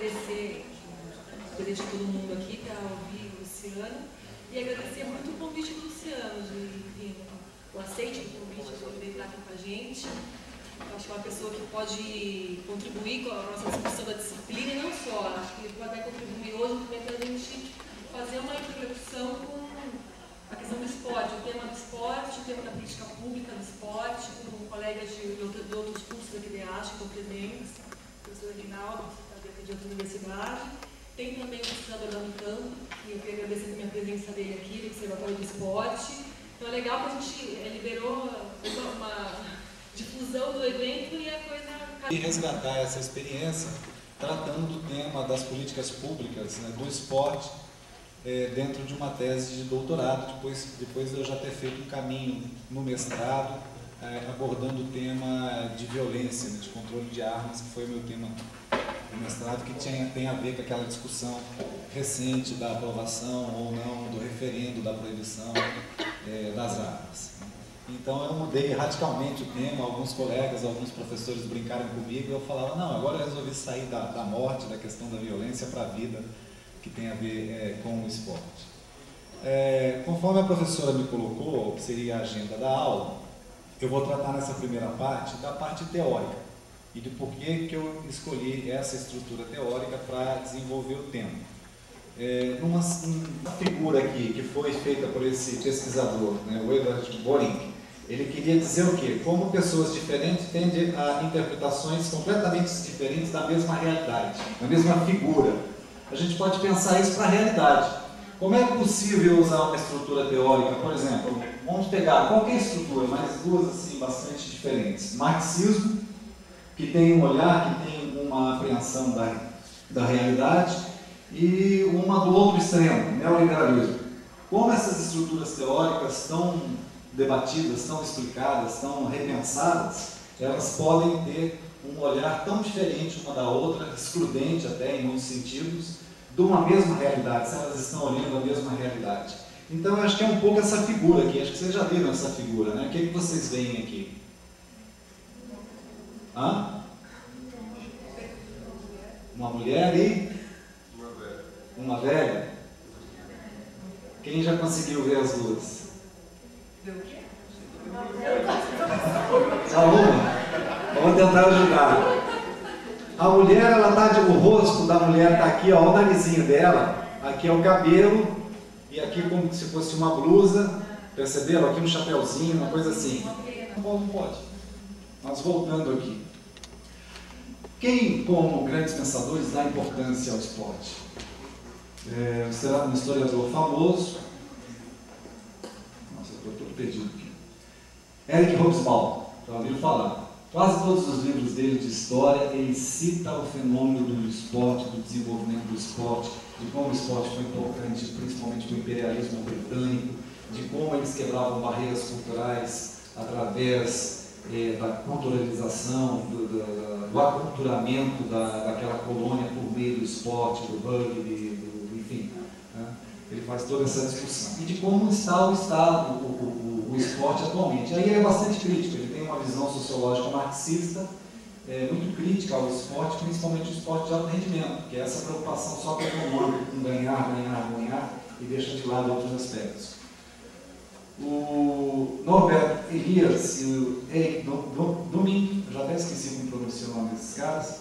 agradecer a presença de todo mundo aqui para ouvir o Luciano e agradecer muito o convite do Luciano, de o aceite do convite de vir estar aqui com a gente. Eu acho que é uma pessoa que pode contribuir com a nossa discussão da disciplina e não só, acho que ele pode até contribuir hoje também para a gente fazer uma reflexão com a questão do esporte, o tema do esporte, o tema da política pública do esporte, com colegas de outros cursos aqui de arte, com presentes, o professor Aguinaldo, de outra universidade. Tem também o pesquisador da Unicamp, e eu queria agradecer também a presença dele aqui, do Observatório do Esporte. Então é legal que a gente liberou uma difusão do evento e a coisa... E resgatar essa experiência, tratando do tema das políticas públicas, né, do esporte, dentro de uma tese de doutorado, depois de eu já ter feito um caminho no mestrado, abordando o tema de violência, né, de controle de armas, que foi o meu tema do mestrado, que tem a ver com aquela discussão recente da aprovação ou não do referendo da proibição das armas. Então eu mudei radicalmente o tema, alguns colegas, alguns professores brincaram comigo e eu falava, não, agora eu resolvi sair da morte, da questão da violência para a vida, que tem a ver com o esporte. Conforme a professora me colocou, que seria a agenda da aula, eu vou tratar nessa primeira parte da parte teórica e de por que eu escolhi essa estrutura teórica para desenvolver o tema. Uma figura aqui que foi feita por esse pesquisador, né, o Edward Boring, ele queria dizer o quê? Como pessoas diferentes tendem a interpretações completamente diferentes da mesma realidade, da mesma figura. A gente pode pensar isso para a realidade. Como é possível usar uma estrutura teórica? Por exemplo, vamos pegar qualquer estrutura, mas duas assim, bastante diferentes. Marxismo, que tem um olhar, que tem uma apreensão da realidade, e uma do outro extremo, neoliberalismo. Como essas estruturas teóricas estão debatidas, estão explicadas, estão repensadas, elas podem ter um olhar tão diferente uma da outra, excludente até em muitos sentidos, de uma mesma realidade, se elas estão olhando a mesma realidade. Então eu acho que é um pouco essa figura aqui, acho que vocês já viram essa figura, né? O que vocês veem aqui? Hã? Uma mulher e? Uma velha? Quem já conseguiu ver as duas? Só uma? Vamos tentar ajudar. A mulher, ela tá o rosto da mulher está aqui, ó, o narizinho dela, aqui é o cabelo, e aqui como se fosse uma blusa, perceberam? Aqui um chapéuzinho, uma coisa assim. Não pode. Mas voltando aqui. Quem, como grandes pensadores, dá importância ao esporte? Será um historiador famoso. Nossa, eu estou perdido aqui. Eric Hobsbawm, já ouviram falar? Quase todos os livros dele de história, ele cita o fenômeno do esporte, do desenvolvimento do esporte, de como o esporte foi importante, principalmente para o imperialismo britânico, de como eles quebravam barreiras culturais através da culturalização, do aculturamento daquela colônia por meio do esporte, do rugby, enfim. Né? Ele faz toda essa discussão. E de como está o esporte atualmente. Aí é bastante crítico, ele tem uma visão sociológica marxista, muito crítica ao esporte, principalmente o esporte de alto rendimento, que é essa preocupação só com o econômico, com ganhar, e deixa de lado outros aspectos. O Norbert Elias e o Eric Dumin, eu já até esqueci como pronunciar o nome desses caras,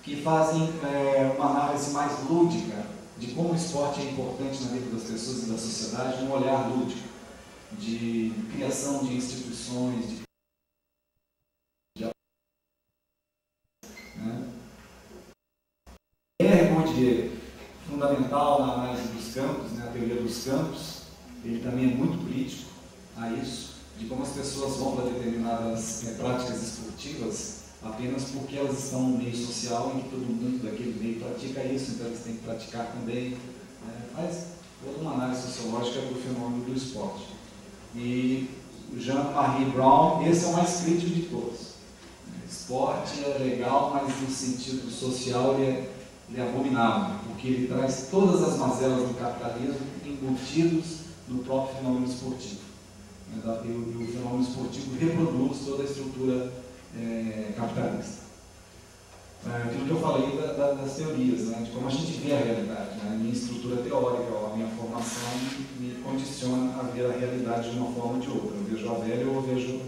que fazem uma análise mais lúdica de como o esporte é importante na vida das pessoas e da sociedade, um olhar lúdico, de criação de instituições, Bourdieu, fundamental na análise dos campos, né, a teoria dos campos, ele também é muito crítico a isso, de como as pessoas vão para determinadas práticas esportivas apenas porque elas estão no meio social em que todo mundo daquele meio pratica isso, então eles têm que praticar também. Faz toda uma análise sociológica do fenômeno do esporte. E Jean-Marie Brown, esse é o mais crítico de todos. Esporte é legal, mas no sentido social ele é abominável, porque ele traz todas as mazelas do capitalismo embutidos no próprio fenômeno esportivo. E o fenômeno esportivo reproduz toda a estrutura capitalista. aquilo que eu falei das teorias, né, de como a gente vê a realidade. Né, a minha estrutura teórica, a minha formação me condiciona a ver a realidade de uma forma ou de outra. Eu vejo a velha ou eu vejo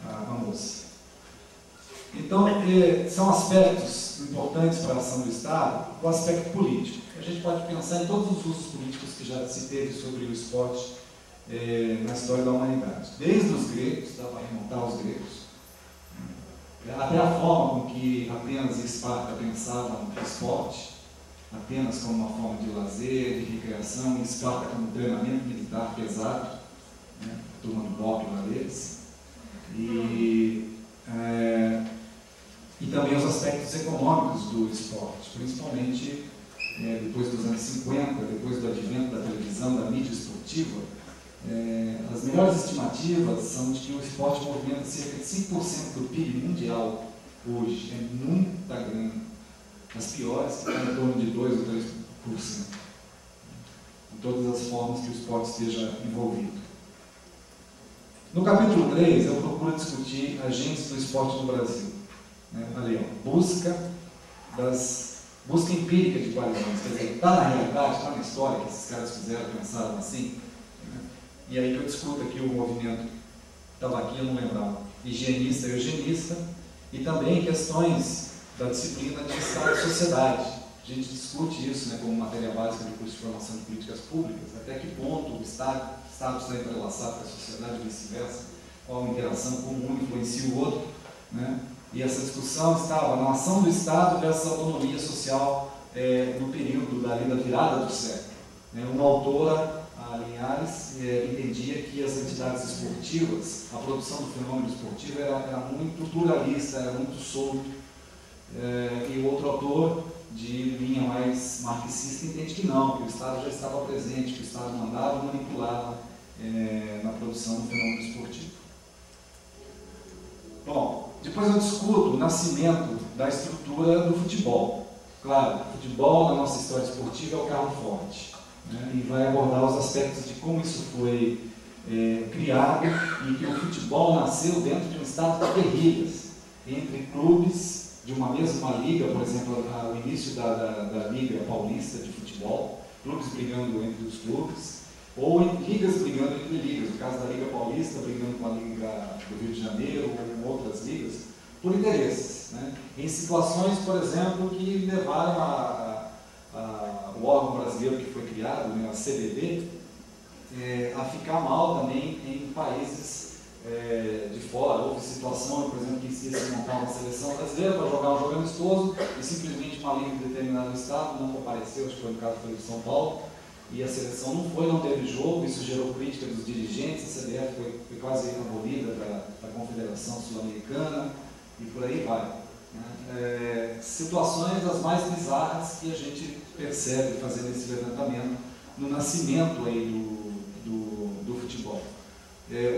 a moça. Então, são aspectos importantes para a ação do Estado, o aspecto político. A gente pode pensar em todos os usos políticos que já se teve sobre o esporte na história da humanidade. Desde os gregos, dá para remontar os gregos, até a forma com que Atenas e Esparta pensavam o esporte, Atenas como uma forma de lazer, de recreação, e Esparta como um treinamento militar pesado, né, a turma do doping lá deles. E também os aspectos econômicos do esporte, principalmente depois dos anos 50, depois do advento da televisão, da mídia esportiva. As melhores estimativas são de que o esporte movimenta cerca de 5% do PIB mundial hoje, é muita grana. As piores estão em torno de 2 ou 3%, em todas as formas que o esporte esteja envolvido. No capítulo 3, eu procuro discutir agentes do esporte no Brasil. Ali, ó, busca empírica de coalizões, quer dizer, está na realidade, está na história que esses caras fizeram, pensaram assim. E aí que eu discuto aqui o movimento, estava aqui, eu não lembrava, higienista e eugenista, e também questões da disciplina de Estado e sociedade. A gente discute isso, né, como matéria básica do curso de formação de políticas públicas, até que ponto o Estado está entrelaçado com a sociedade e vice-versa, qual a interação, como um influencia o outro, né? E essa discussão estava na ação do Estado versus a autonomia social no período da virada do século. Uma autora, a Linhares, entendia que as entidades esportivas, a produção do fenômeno esportivo era muito pluralista, era muito solto. E o outro autor, de linha mais marxista, entende que não, que o Estado já estava presente, que o Estado mandava e manipulava na produção do fenômeno esportivo. Bom, depois eu discuto o nascimento da estrutura do futebol. Claro, o futebol na nossa história esportiva é o carro forte, né? E vai abordar os aspectos de como isso foi criado e que o futebol nasceu dentro de um estado de guerrilhas entre clubes de uma mesma liga, por exemplo, o início da Liga Paulista de Futebol, clubes brigando entre os clubes, ou ligas brigando entre ligas, no caso da Liga Paulista brigando com a Liga do Rio de Janeiro ou com outras ligas, por interesses, né? Em situações, por exemplo, que levaram o órgão brasileiro que foi criado, né, a CBD, a ficar mal também em países de fora. Houve situação, por exemplo, que ia se montar uma seleção brasileira para jogar um jogo amistoso e simplesmente uma liga de determinado estado não compareceu, acho que foi no caso de São Paulo, e a seleção não teve jogo. Isso gerou crítica dos dirigentes, a CBF foi quase abolida da Confederação Sul-Americana e por aí vai. Situações das mais bizarras que a gente percebe fazendo esse levantamento no nascimento aí do futebol.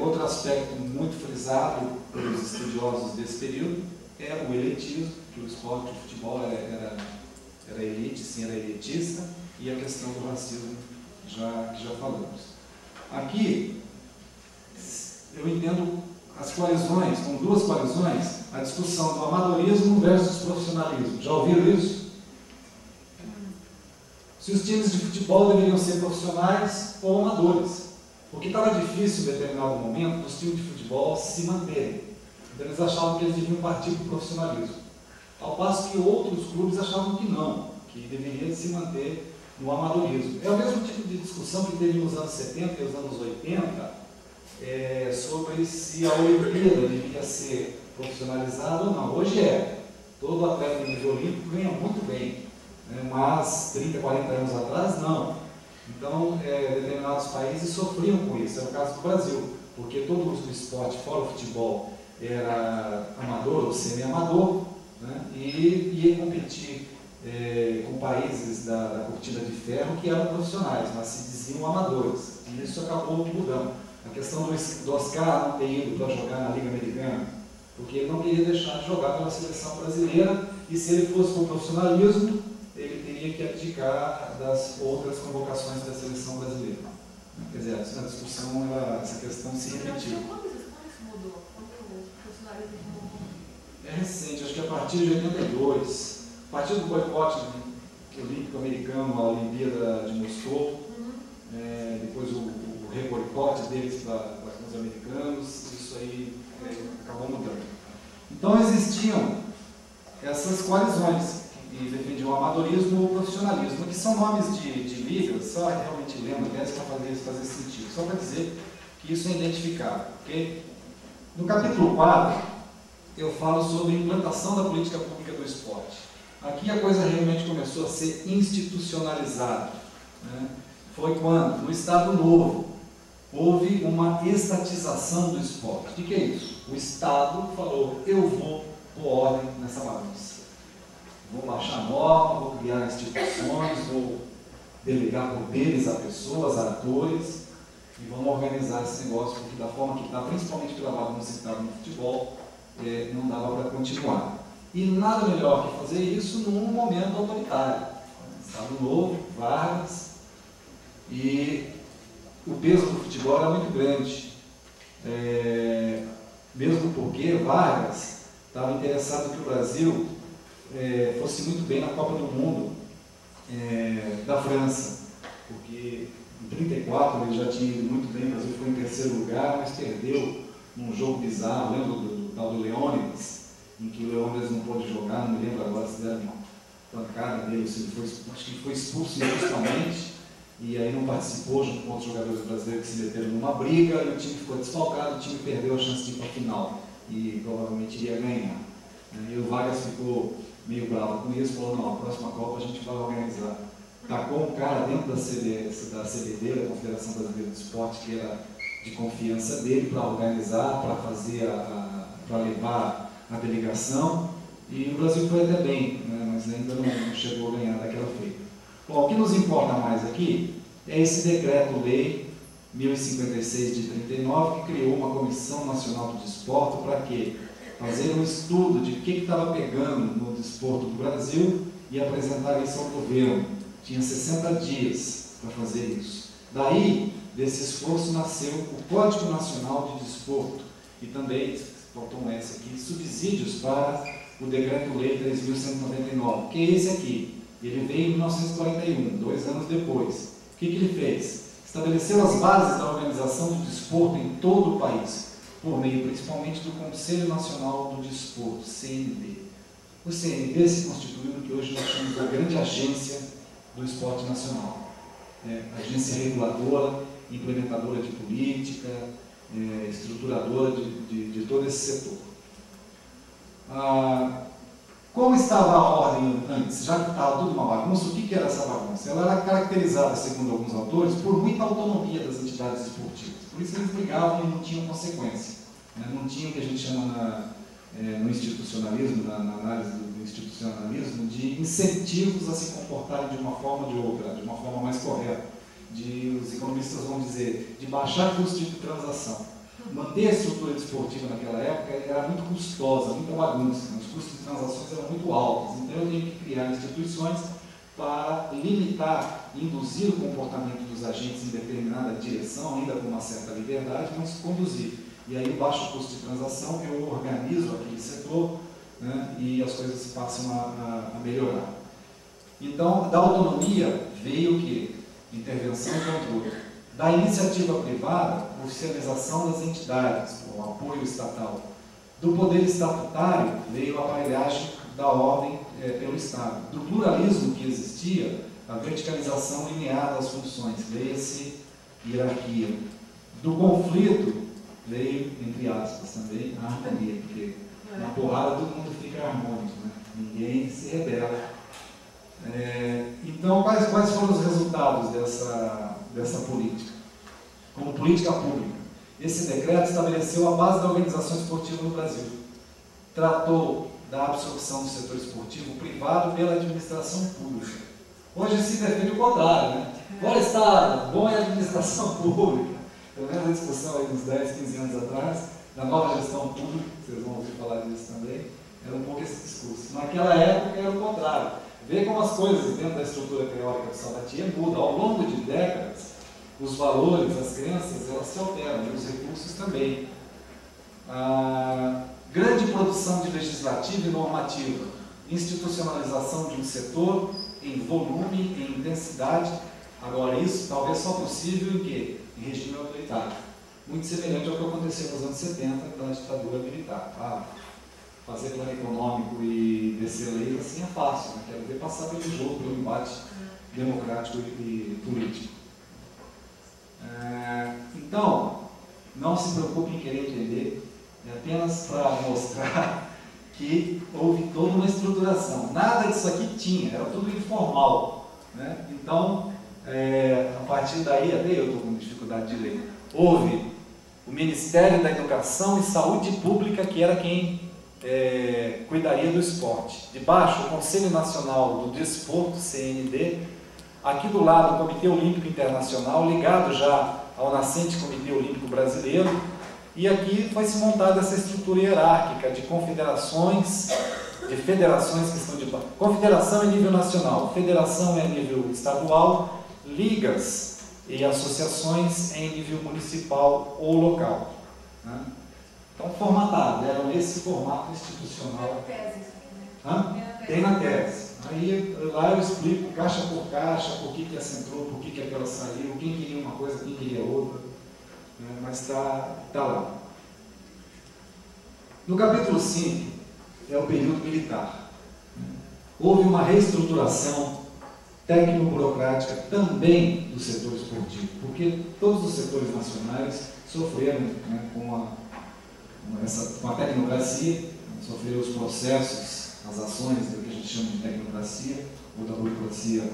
Outro aspecto muito frisado pelos estudiosos desse período é o elitismo, que o esporte, o futebol era elite, sim, era elitista, e a questão do racismo, que já falamos. Aqui, eu entendo as coalizões, com duas coalizões, a discussão do amadorismo versus profissionalismo. Já ouviram isso? Se os times de futebol deveriam ser profissionais ou amadores. Porque estava difícil em determinado momento os times de futebol se manterem. Então eles achavam que eles deviam partir para o profissionalismo. Ao passo que outros clubes achavam que não, que deveria se manter no amadorismo. É o mesmo tipo de discussão que teve nos anos 70 e nos anos 80 sobre se a Olimpíada devia ser profissionalizada ou não. Hoje todo atleta de nível olímpico ganha muito bem, né? Mas 30, 40 anos atrás não. Então, determinados países sofriam com isso. É o caso do Brasil, porque todo o esporte fora o futebol era amador ou semi-amador, né? E ia competir com países da cortina de ferro que eram profissionais, mas se diziam amadores. E isso acabou mudando. A questão do Oscar não ter ido para jogar na Liga Americana, porque ele não queria deixar de jogar pela seleção brasileira, e se ele fosse com profissionalismo, ele teria que abdicar das outras convocações da seleção brasileira. Quer dizer, na discussão, essa questão se repetiu. Quando isso mudou? Quando o profissionalismo mudou? é recente, acho que a partir de 82, a partir do boicote olímpico americano à Olimpíada de Moscou, depois o reboicote deles para os americanos, isso aí acabou mudando. Então existiam essas coalizões que defendiam o amadorismo ou o profissionalismo, que são nomes de ligas, só realmente lendo para fazer sentido, só para dizer que isso é identificável. Okay? No capítulo 4, eu falo sobre a implantação da política pública do esporte. Aqui a coisa realmente começou a ser institucionalizada. Né? Foi quando, no Estado Novo, houve uma estatização do esporte. O que é isso? O Estado falou, eu vou pôr ordem nessa bagunça. Vou baixar a norma, vou criar instituições, vou delegar poderes a pessoas, a atores, e vamos organizar esse negócio, porque da forma que está, principalmente pela bagunça que estava no futebol, não dava para continuar. E nada melhor que fazer isso num momento autoritário. Estado Novo, Vargas, e o peso do futebol era muito grande. Mesmo porque Vargas estava interessado que o Brasil fosse muito bem na Copa do Mundo da França, porque em 1934 ele já tinha ido muito bem, o Brasil foi em terceiro lugar, mas perdeu num jogo bizarro, lembra do tal do Leônidas, em que o Leônidas não pôde jogar, não me lembro agora se deram uma pancada nele, acho que foi expulso injustamente, e aí não participou junto com outros jogadores brasileiros que se meteram numa briga, e o time ficou desfalcado, o time perdeu a chance de ir para a final, e provavelmente iria ganhar. E o Vargas ficou meio bravo com isso, falou, não, a próxima Copa a gente vai organizar. Tacou um cara dentro da CBD, da Confederação Brasileira de Esporte, que era de confiança dele, para organizar, para fazer para levar a delegação, e o Brasil foi até bem, né, mas ainda não chegou a ganhar daquela feita. Bom, o que nos importa mais aqui é esse decreto-lei 1056 de 39, que criou uma Comissão Nacional do Desporto para quê? Fazer um estudo de o que estava pegando no desporto do Brasil e apresentar isso ao governo. Tinha 60 dias para fazer isso. Daí, desse esforço, nasceu o Código Nacional de Desporto e também, faltou um S aqui, subsídios para o Decreto-Lei 3.199, que é esse aqui. Ele veio em 1941, 2 anos depois. O que ele fez? Estabeleceu as bases da organização do desporto em todo o país, por meio principalmente do Conselho Nacional do Desporto, CND. O CND se constituiu no que hoje nós chamamos da grande agência do esporte nacional. Agência reguladora, implementadora de política, estruturadora de todo esse setor. Como estava a ordem antes, já que estava tudo uma bagunça, o que era essa bagunça? Ela era caracterizada, segundo alguns autores, por muita autonomia das entidades esportivas. Por isso eles brigavam e não tinham consequência. Não tinha o que a gente chama no institucionalismo, na análise do institucionalismo, de incentivos a se comportarem de uma forma ou de outra, de uma forma mais correta. Os economistas vão dizer, de baixar custo de transação. Manter a estrutura desportiva naquela época era muito custosa, muita bagunça, os custos de transações eram muito altos, então eu tinha que criar instituições para limitar, induzir o comportamento dos agentes em determinada direção, ainda com uma certa liberdade, mas conduzir. E aí, o baixo custo de transação, eu organizo aquele setor, né, e as coisas passam a melhorar. Então, da autonomia veio o quê? Intervenção e controle. Da iniciativa privada, oficialização das entidades, o apoio estatal. Do poder estatutário, veio a aparelhagem da ordem pelo Estado. Do pluralismo que existia, a verticalização linear das funções, leia-se hierarquia. Do conflito, veio, entre aspas, também a harmonia, porque na porrada todo mundo fica harmônico, né? Ninguém se rebela. Então, quais foram os resultados dessa política? Como política pública, esse decreto estabeleceu a base da organização esportiva no Brasil. Tratou da absorção do setor esportivo privado pela administração pública. Hoje se defende o contrário, né? Bom Estado, bom é a administração pública. Pelo menos a discussão aí uns 10, 15 anos atrás, da nova gestão pública, vocês vão ouvir falar disso também, era um pouco esse discurso. Naquela época era o contrário. Vê como as coisas dentro da estrutura teórica do Sabatier mudam. Ao longo de décadas, os valores, as crenças, elas se alteram, e os recursos também. Grande produção de legislativa e normativa, institucionalização de um setor em volume, em intensidade. Agora, isso talvez só possível em quê? Em regime autoritário. Muito semelhante ao que aconteceu nos anos 70, na ditadura militar. Fazer plano econômico e descer leis assim é fácil, né? Quero ver passar pelo jogo, pelo embate democrático e político. Então, não se preocupe em querer entender, é apenas para mostrar que houve toda uma estruturação. Nada disso aqui tinha, era tudo informal, né? Então, a partir daí, até eu estou com dificuldade de ler, houve o Ministério da Educação e Saúde Pública, que era quem cuidaria do esporte. Debaixo, o Conselho Nacional do Desporto, CND, aqui do lado, o Comitê Olímpico Internacional, ligado já ao nascente Comitê Olímpico Brasileiro, e aqui foi se montada essa estrutura hierárquica de confederações, de federações que estão debaixo. Confederação é nível nacional, federação é nível estadual, ligas e associações em nível municipal ou local, né? Então, formatado, era esse formato institucional. Tem na tese isso aqui, né? Tem na tese. Aí lá eu explico caixa por caixa, por que essa entrou, por que aquela saiu, quem queria uma coisa, quem queria outra, né? Mas está lá. No capítulo 5 é o período militar. Houve uma reestruturação técnico-burocrática também do setor esportivo, porque todos os setores nacionais sofreram, né, com a tecnocracia, sofreram os processos, as ações do que a gente chama de tecnocracia, ou da burocracia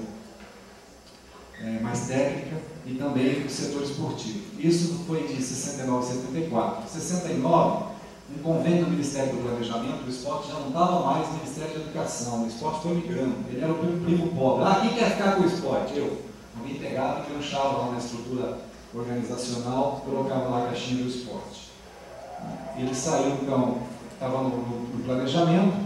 mais técnica, e também do setor esportivo. Isso foi de 69 a 74. Em 69, um convênio do Ministério do Planejamento do Esporte já não estava mais no Ministério da Educação, o esporte foi migrando, ele era o primo pobre. Quem quer ficar com o esporte? Eu. Alguém pegava e lanchava lá na estrutura organizacional, colocava lá a caixinha do esporte. Ele saiu, então, estava no planejamento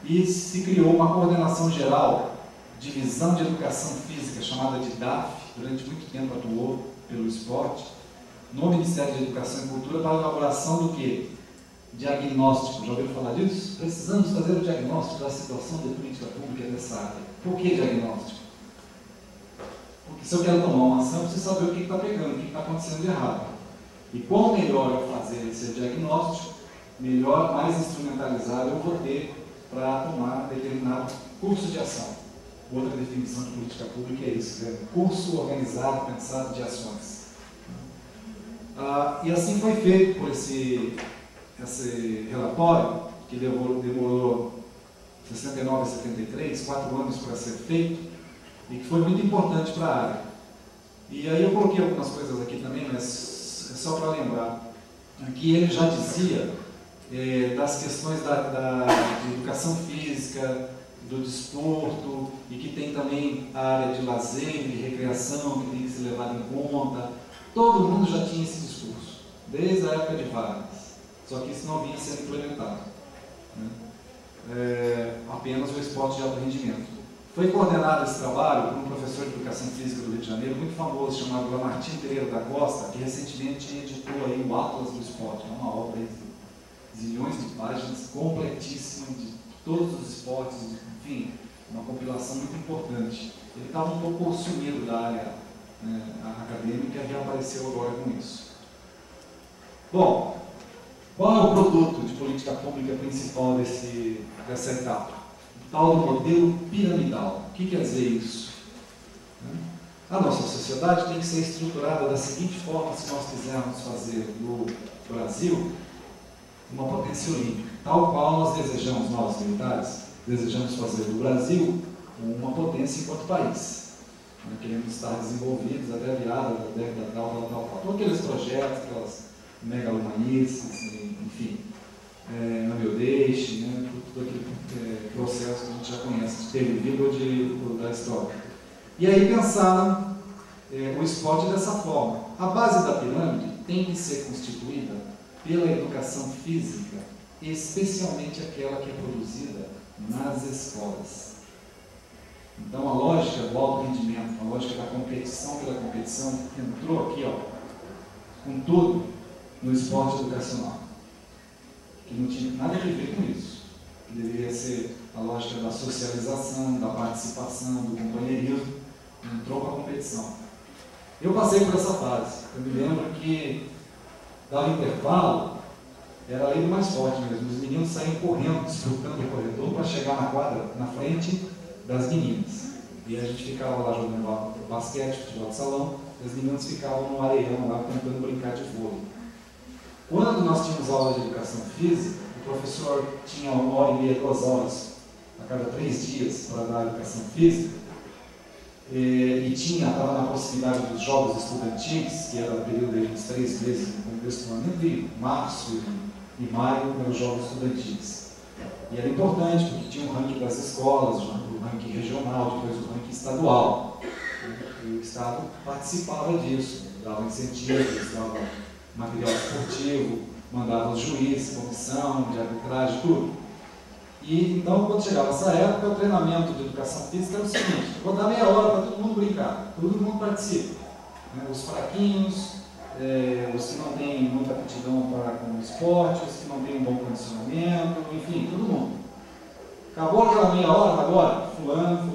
e se criou uma coordenação geral, divisão de educação física, chamada de DAF, durante muito tempo atuou pelo esporte, no Ministério de Educação e Cultura, para a elaboração do quê? Diagnóstico. Já ouviram falar disso? Precisamos fazer o diagnóstico da situação de política pública dessa área. Por que diagnóstico? Porque se eu quero tomar uma ação, eu preciso saber o que está pegando, o que está acontecendo de errado. E quanto melhor eu fazer esse diagnóstico, melhor, mais instrumentalizado eu vou ter para tomar determinado curso de ação. Outra definição de política pública é isso, é um curso organizado, pensado de ações. E assim foi feito por esse relatório, que demorou 69 a 73, 4 anos para ser feito, e que foi muito importante para a área. E aí eu coloquei algumas coisas aqui também, mas é só para lembrar. Aqui ele já dizia das questões de educação física, do desporto, e que tem também a área de lazer, de recreação, que tem que ser levada em conta. Todo mundo já tinha esse discurso, desde a época de Vargas, só que isso não vinha sendo implementado, né? Apenas o esporte de alto rendimento. Foi coordenado esse trabalho por um professor de educação física do Rio de Janeiro, muito famoso, chamado Lamartine Pereira da Costa, que recentemente editou aí o Atlas do Esporte, uma obra de zilhões de páginas, completíssima, de todos os esportes, enfim, uma compilação muito importante. Ele estava um pouco sumido da área acadêmica e reapareceu agora com isso. Bom, qual é o produto de política pública principal dessa etapa? O tal do modelo piramidal. O que quer dizer isso? A nossa sociedade tem que ser estruturada da seguinte forma, se nós quisermos fazer do Brasil uma potência olímpica, tal qual nós desejamos, nós militares, desejamos fazer do Brasil uma potência enquanto país. Queremos estar desenvolvidos até a virada da década tal. Todos aqueles projetos, aquelas megalomanices, enfim, não me deixe, né? Todo aquele processo que a gente já conhece, de ter vivido ou da história. E aí pensaram o esporte dessa forma. A base da pirâmide tem que ser constituída pela educação física, especialmente aquela que é produzida nas escolas. Então a lógica do alto rendimento, a lógica da competição pela competição, entrou aqui, com tudo, no esporte educacional. que não tinha nada a ver com isso. Que deveria ser a lógica da socialização, da participação, do companheirismo, entrou para a competição. Eu passei por essa fase. Eu me lembro que dava intervalo, era a lei do mais forte mesmo. Os meninos saíam correndo, disputando o corredor para chegar na quadra, na frente das meninas. E a gente ficava lá jogando basquete, futebol de salão, e as meninas ficavam no areião lá tentando brincar de vôlei. Quando nós tínhamos aula de educação física, o professor tinha 1h30, 2 horas a cada 3 dias para dar educação física, e estava na proximidade dos jogos estudantis, que era o período dos 3 meses no começo do ano, entre março e maio, eram os jogos estudantis. E era importante, porque tinha um ranking das escolas, o ranking regional, depois o ranking estadual. E o Estado participava disso, dava incentivos, dava material esportivo, mandava os juízes, comissão de arbitragem, tudo. E então, quando chegava essa época, o treinamento de educação física era o seguinte: vou dar meia hora para todo mundo brincar, todo mundo participa. Os fraquinhos, os que não têm muita aptidão com o esporte, os que não têm um bom condicionamento, enfim, todo mundo. Acabou aquela meia hora, agora, fulano,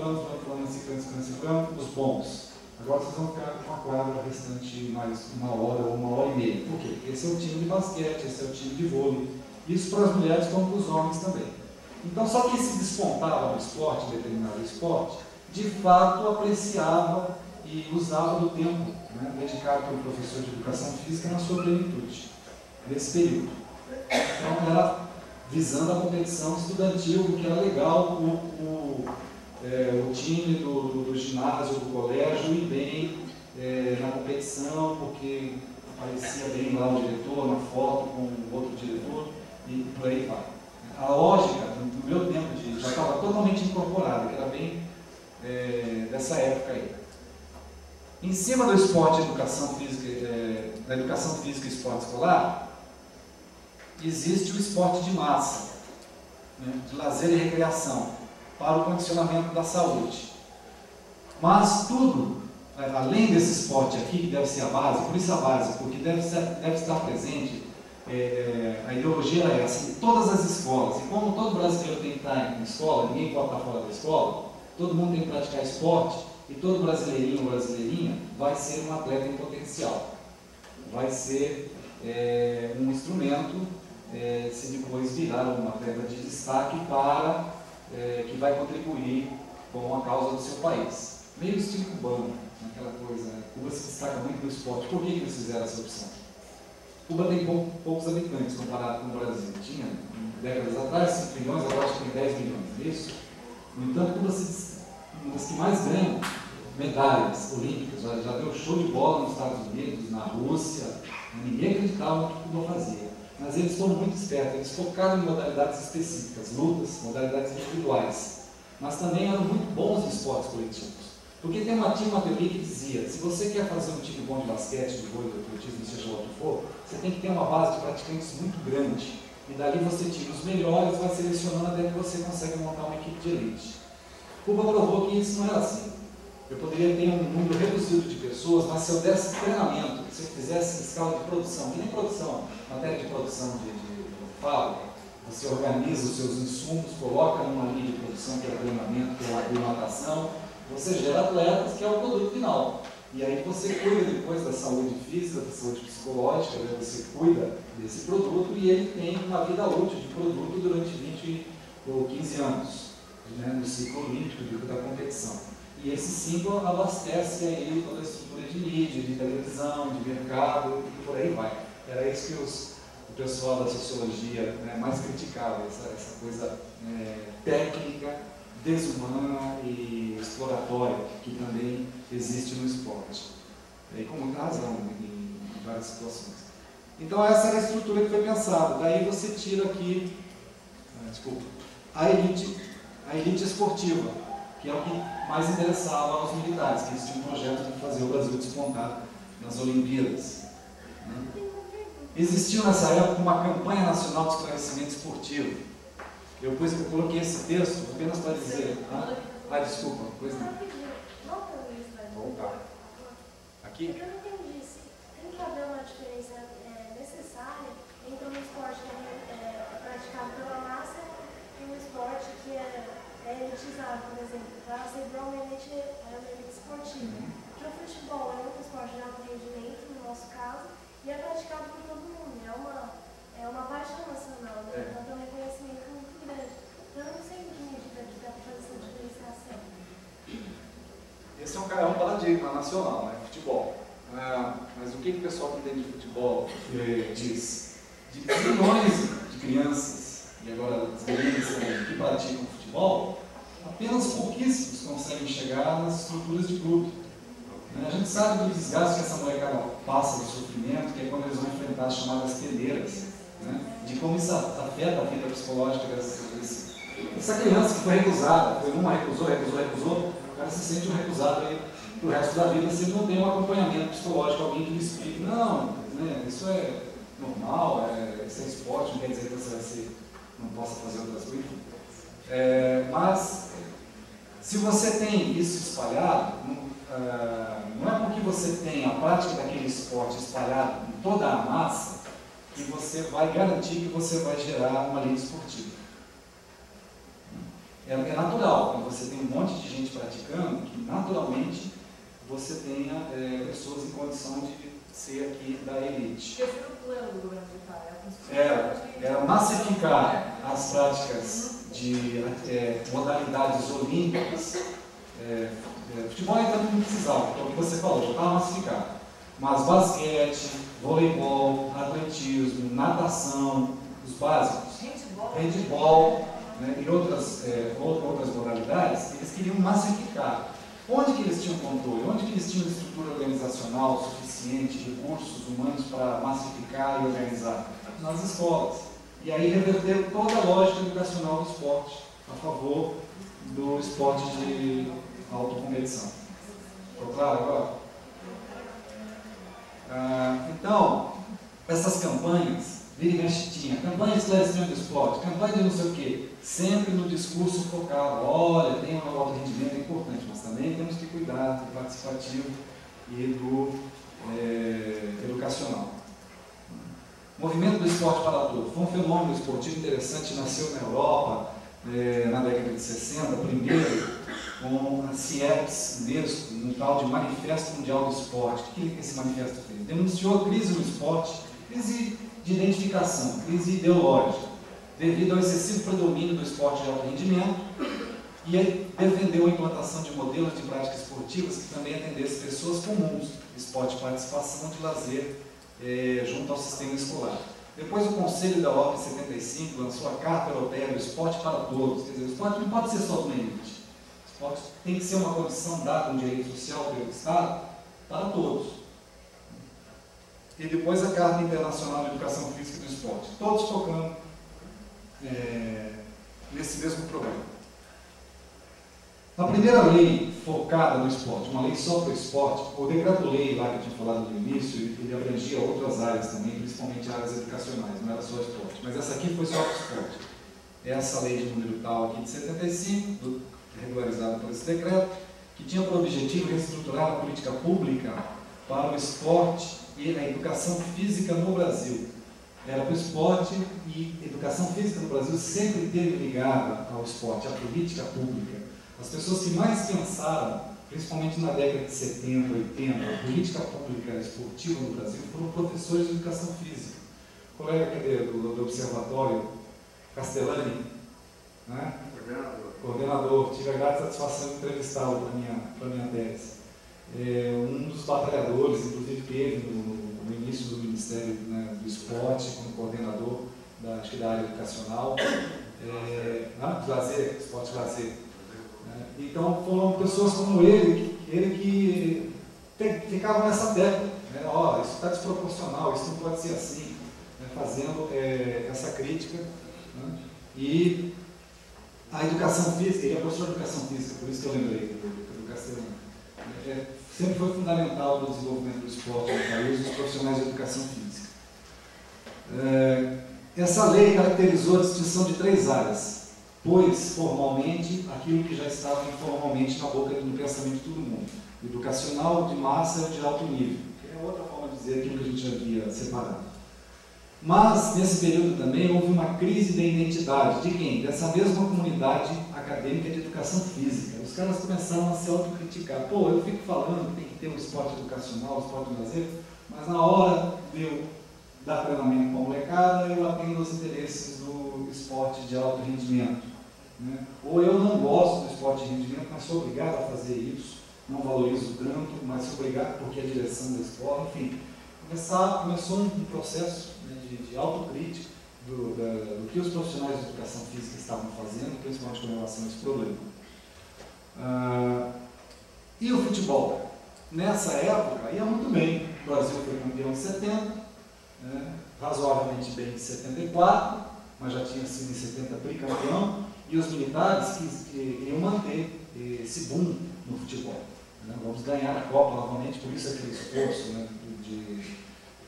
ciclano, os bons. Agora vocês vão ficar com a quadra restante mais 1 hora ou 1h30. Por quê? Porque esse é o time de basquete, esse é o time de vôlei. Isso para as mulheres como para os homens também. Então, só quem se despontava no esporte, determinado esporte, de fato apreciava e usava do tempo, né, dedicado pelo professor de educação física na sua plenitude, nesse período. Então, era visando a competição estudantil, porque era legal o time do ginásio, do colégio ir bem na competição, porque aparecia bem lá o diretor, na foto com o outro diretor, e por aí vai. A lógica, no meu tempo, já estava totalmente incorporada, que era bem dessa época aí. Em cima do esporte e educação física, da educação física e esporte escolar, existe o esporte de massa, né, de lazer e recreação, para o condicionamento da saúde. Mas tudo, além desse esporte aqui, que deve ser a base, por isso a base, porque deve estar presente, a ideologia era essa, em todas as escolas. E como todo brasileiro tem que estar em escola, ninguém pode estar fora da escola, todo mundo tem que praticar esporte, e todo brasileirinho ou brasileirinha vai ser um atleta em potencial. Vai ser um instrumento, se depois virar um atleta de destaque que vai contribuir com a causa do seu país. Meio estilo cubano, aquela coisa, né? Cuba se destaca muito no esporte. Por que eles fizeram essa opção? Cuba tem poucos habitantes comparado com o Brasil. Tinha, décadas atrás, 5 milhões, agora acho que tem 10 milhões, não é isso? No entanto, Cuba é uma das que mais ganham medalhas olímpicas. Já deu show de bola nos Estados Unidos, na Rússia. Ninguém acreditava no que Cuba fazia. Mas eles foram muito espertos, eles focaram em modalidades específicas, lutas, modalidades individuais. Mas também eram muito bons em esportes coletivos. Porque tinha uma teoria que dizia: se você quer fazer um time bom de basquete, de vôlei, de atletismo, seja lá o que for, você tem que ter uma base de praticantes muito grande. E dali você tira os melhores, vai selecionando até que você consegue montar uma equipe de elite. Cuba provou que isso não era assim. Eu poderia ter um número reduzido de pessoas, mas se eu desse treinamento, se eu fizesse escala de produção, que nem produção, matéria de produção de fábrica, você organiza os seus insumos, coloca numa linha de produção que é treinamento, que é a aclimatação, você gera atletas, que é o produto final. E aí você cuida depois da saúde física, da saúde psicológica, né? Você cuida desse produto e ele tem uma vida útil de produto durante 20 ou 15 anos, né? No ciclo olímpico da competição. E esse ciclo abastece aí toda a estrutura de mídia, de televisão, de mercado e por aí vai. Era isso que o pessoal da sociologia, né, mais criticava, essa coisa técnica, desumana e exploratória que também existe no esporte. E com muita razão em várias situações. Então essa era a estrutura que foi pensada. Daí você tira aqui, a elite esportiva, que é o que mais interessava aos militares, que eles tinham um projeto de fazer o Brasil despontar nas Olimpíadas. Existiu nessa época uma campanha nacional de esclarecimento esportivo. Eu coloquei esse texto apenas para dizer... desculpa, pois não. Voltar. Aqui? Eu não entendi se tem que haver uma diferença necessária entre um esporte que é praticado pela massa e um esporte que é elitizado, por exemplo. Para ser uma elite esportiva. Porque o futebol é um esporte de alto rendimento, no nosso caso, e é praticado por todo mundo. É uma paixão nacional, né? Então tem um reconhecimento muito grande. Então eu não sei em que medida que dá para fazer essa diferenciação. Esse é um paradigma nacional, né? Futebol. Mas o que o pessoal que entende de futebol diz? De milhões de crianças, e agora as crianças que praticam futebol, apenas pouquíssimos conseguem chegar nas estruturas de clube. A gente sabe do desgaste que essa molecada passa, do sofrimento, que é quando eles vão enfrentar as chamadas peneiras, né? De como isso afeta a vida psicológica dessa criança que foi recusada. Foi uma, recusou, o cara se sente um recusado aí pro resto da vida se ele não tem um acompanhamento psicológico, alguém que lhe explique, não, né, isso é normal, isso é esporte, não quer dizer que você não possa fazer outras coisas. Mas, se você tem isso espalhado, não é porque você tem a prática daquele esporte espalhado em toda a massa que você vai garantir que você vai gerar uma lei esportiva. É natural, quando você tem um monte de gente praticando, que naturalmente você tenha pessoas em condição de ser aqui da elite. Esse era o plano do governo militar, era massificar as práticas de modalidades olímpicas. Futebol ainda não precisava, que é o que você falou, já estava massificado. Mas basquete, voleibol, atletismo, natação, os básicos, handball, né, e outras modalidades, eles queriam massificar. Onde que eles tinham controle? Onde que eles tinham estrutura organizacional suficiente, recursos humanos para massificar e organizar? Nas escolas. E aí reverter toda a lógica educacional do esporte, a favor do esporte de autocompetição. Ficou claro agora? Então, essas campanhas, vira e mexe tinha, campanha de esclarecimento do esporte, campanha de não sei o quê, sempre no discurso focado, olha, tem um alto rendimento, é importante, mas também temos que cuidar do participativo e do educacional. O movimento do esporte para todos foi um fenômeno esportivo interessante, nasceu na Europa, na década de 60, primeiro com a CIEPS, Unesco, um tal de Manifesto Mundial do Esporte. O que esse manifesto fez? Denunciou a crise no esporte, crise de identificação, crise ideológica, devido ao excessivo predomínio do esporte de alto rendimento, e defendeu a implantação de modelos de práticas esportivas que também atendessem pessoas comuns, esporte de participação, de lazer, junto ao sistema escolar. Depois o Conselho da ONU em 75 lançou a Carta Europeia do Esporte para Todos. Quer dizer, o esporte não pode ser só de uma elite. O esporte tem que ser uma condição dada, um direito social pelo Estado, para todos. E depois a Carta Internacional de Educação Física e do Esporte. Todos tocando nesse mesmo problema. A primeira lei focada no esporte, uma lei só para o esporte, o decreto-lei lá que eu tinha falado no início, ele abrangia outras áreas também, principalmente áreas educacionais, não era só esporte, mas essa aqui foi só para o esporte. Essa lei de número tal aqui de 75, regularizada por esse decreto, que tinha por objetivo reestruturar a política pública para o esporte e a educação física no Brasil. Era para o esporte e educação física no Brasil sempre esteve ligada ao esporte, à política pública. As pessoas que mais pensaram, principalmente na década de 70, 80, a política pública esportiva no Brasil foram professores de educação física. O colega do Observatório, Castellani, né? Coordenador, tive a grata satisfação de entrevistá-lo para minha tese. Um dos batalhadores, inclusive teve no início do Ministério, né, do Esporte, como coordenador acho que da área educacional, lazer, esporte lazer. Então foram pessoas como ele que ficavam nessa tecla, né? Isso está desproporcional, isso não pode ser assim, né? Fazendo essa crítica, né? E a educação física, ele é professor de educação física, por isso que eu lembrei do Castellani, sempre foi fundamental para o desenvolvimento do esporte no país, dos profissionais de educação física. Essa lei caracterizou a distinção de 3 áreas, pois formalmente aquilo que já estava informalmente na boca do pensamento de todo mundo: educacional, de massa e de alto nível, que é outra forma de dizer aquilo que a gente já havia separado. Mas, nesse período também, houve uma crise de identidade. De quem? Dessa mesma comunidade acadêmica de educação física. Os caras começaram a se autocriticar. Pô, eu fico falando que tem que ter um esporte educacional, um esporte de lazer, mas na hora de eu dar treinamento para a molecada, eu atendo os interesses do esporte de alto rendimento. Né? Ou eu não gosto do esporte de rendimento, mas sou obrigado a fazer isso. Não valorizo tanto, mas sou obrigado porque é a direção da escola. Enfim, começou um processo, né, de autocrítica do que os profissionais de educação física estavam fazendo, principalmente com relação a esse problema. E o futebol? Nessa época ia muito bem. O Brasil foi campeão em 70, né, razoavelmente bem em 74, mas já tinha sido em 70 tricampeão, e os militares queriam manter esse boom no futebol. Né? Vamos ganhar a Copa novamente, por isso aquele esforço, né,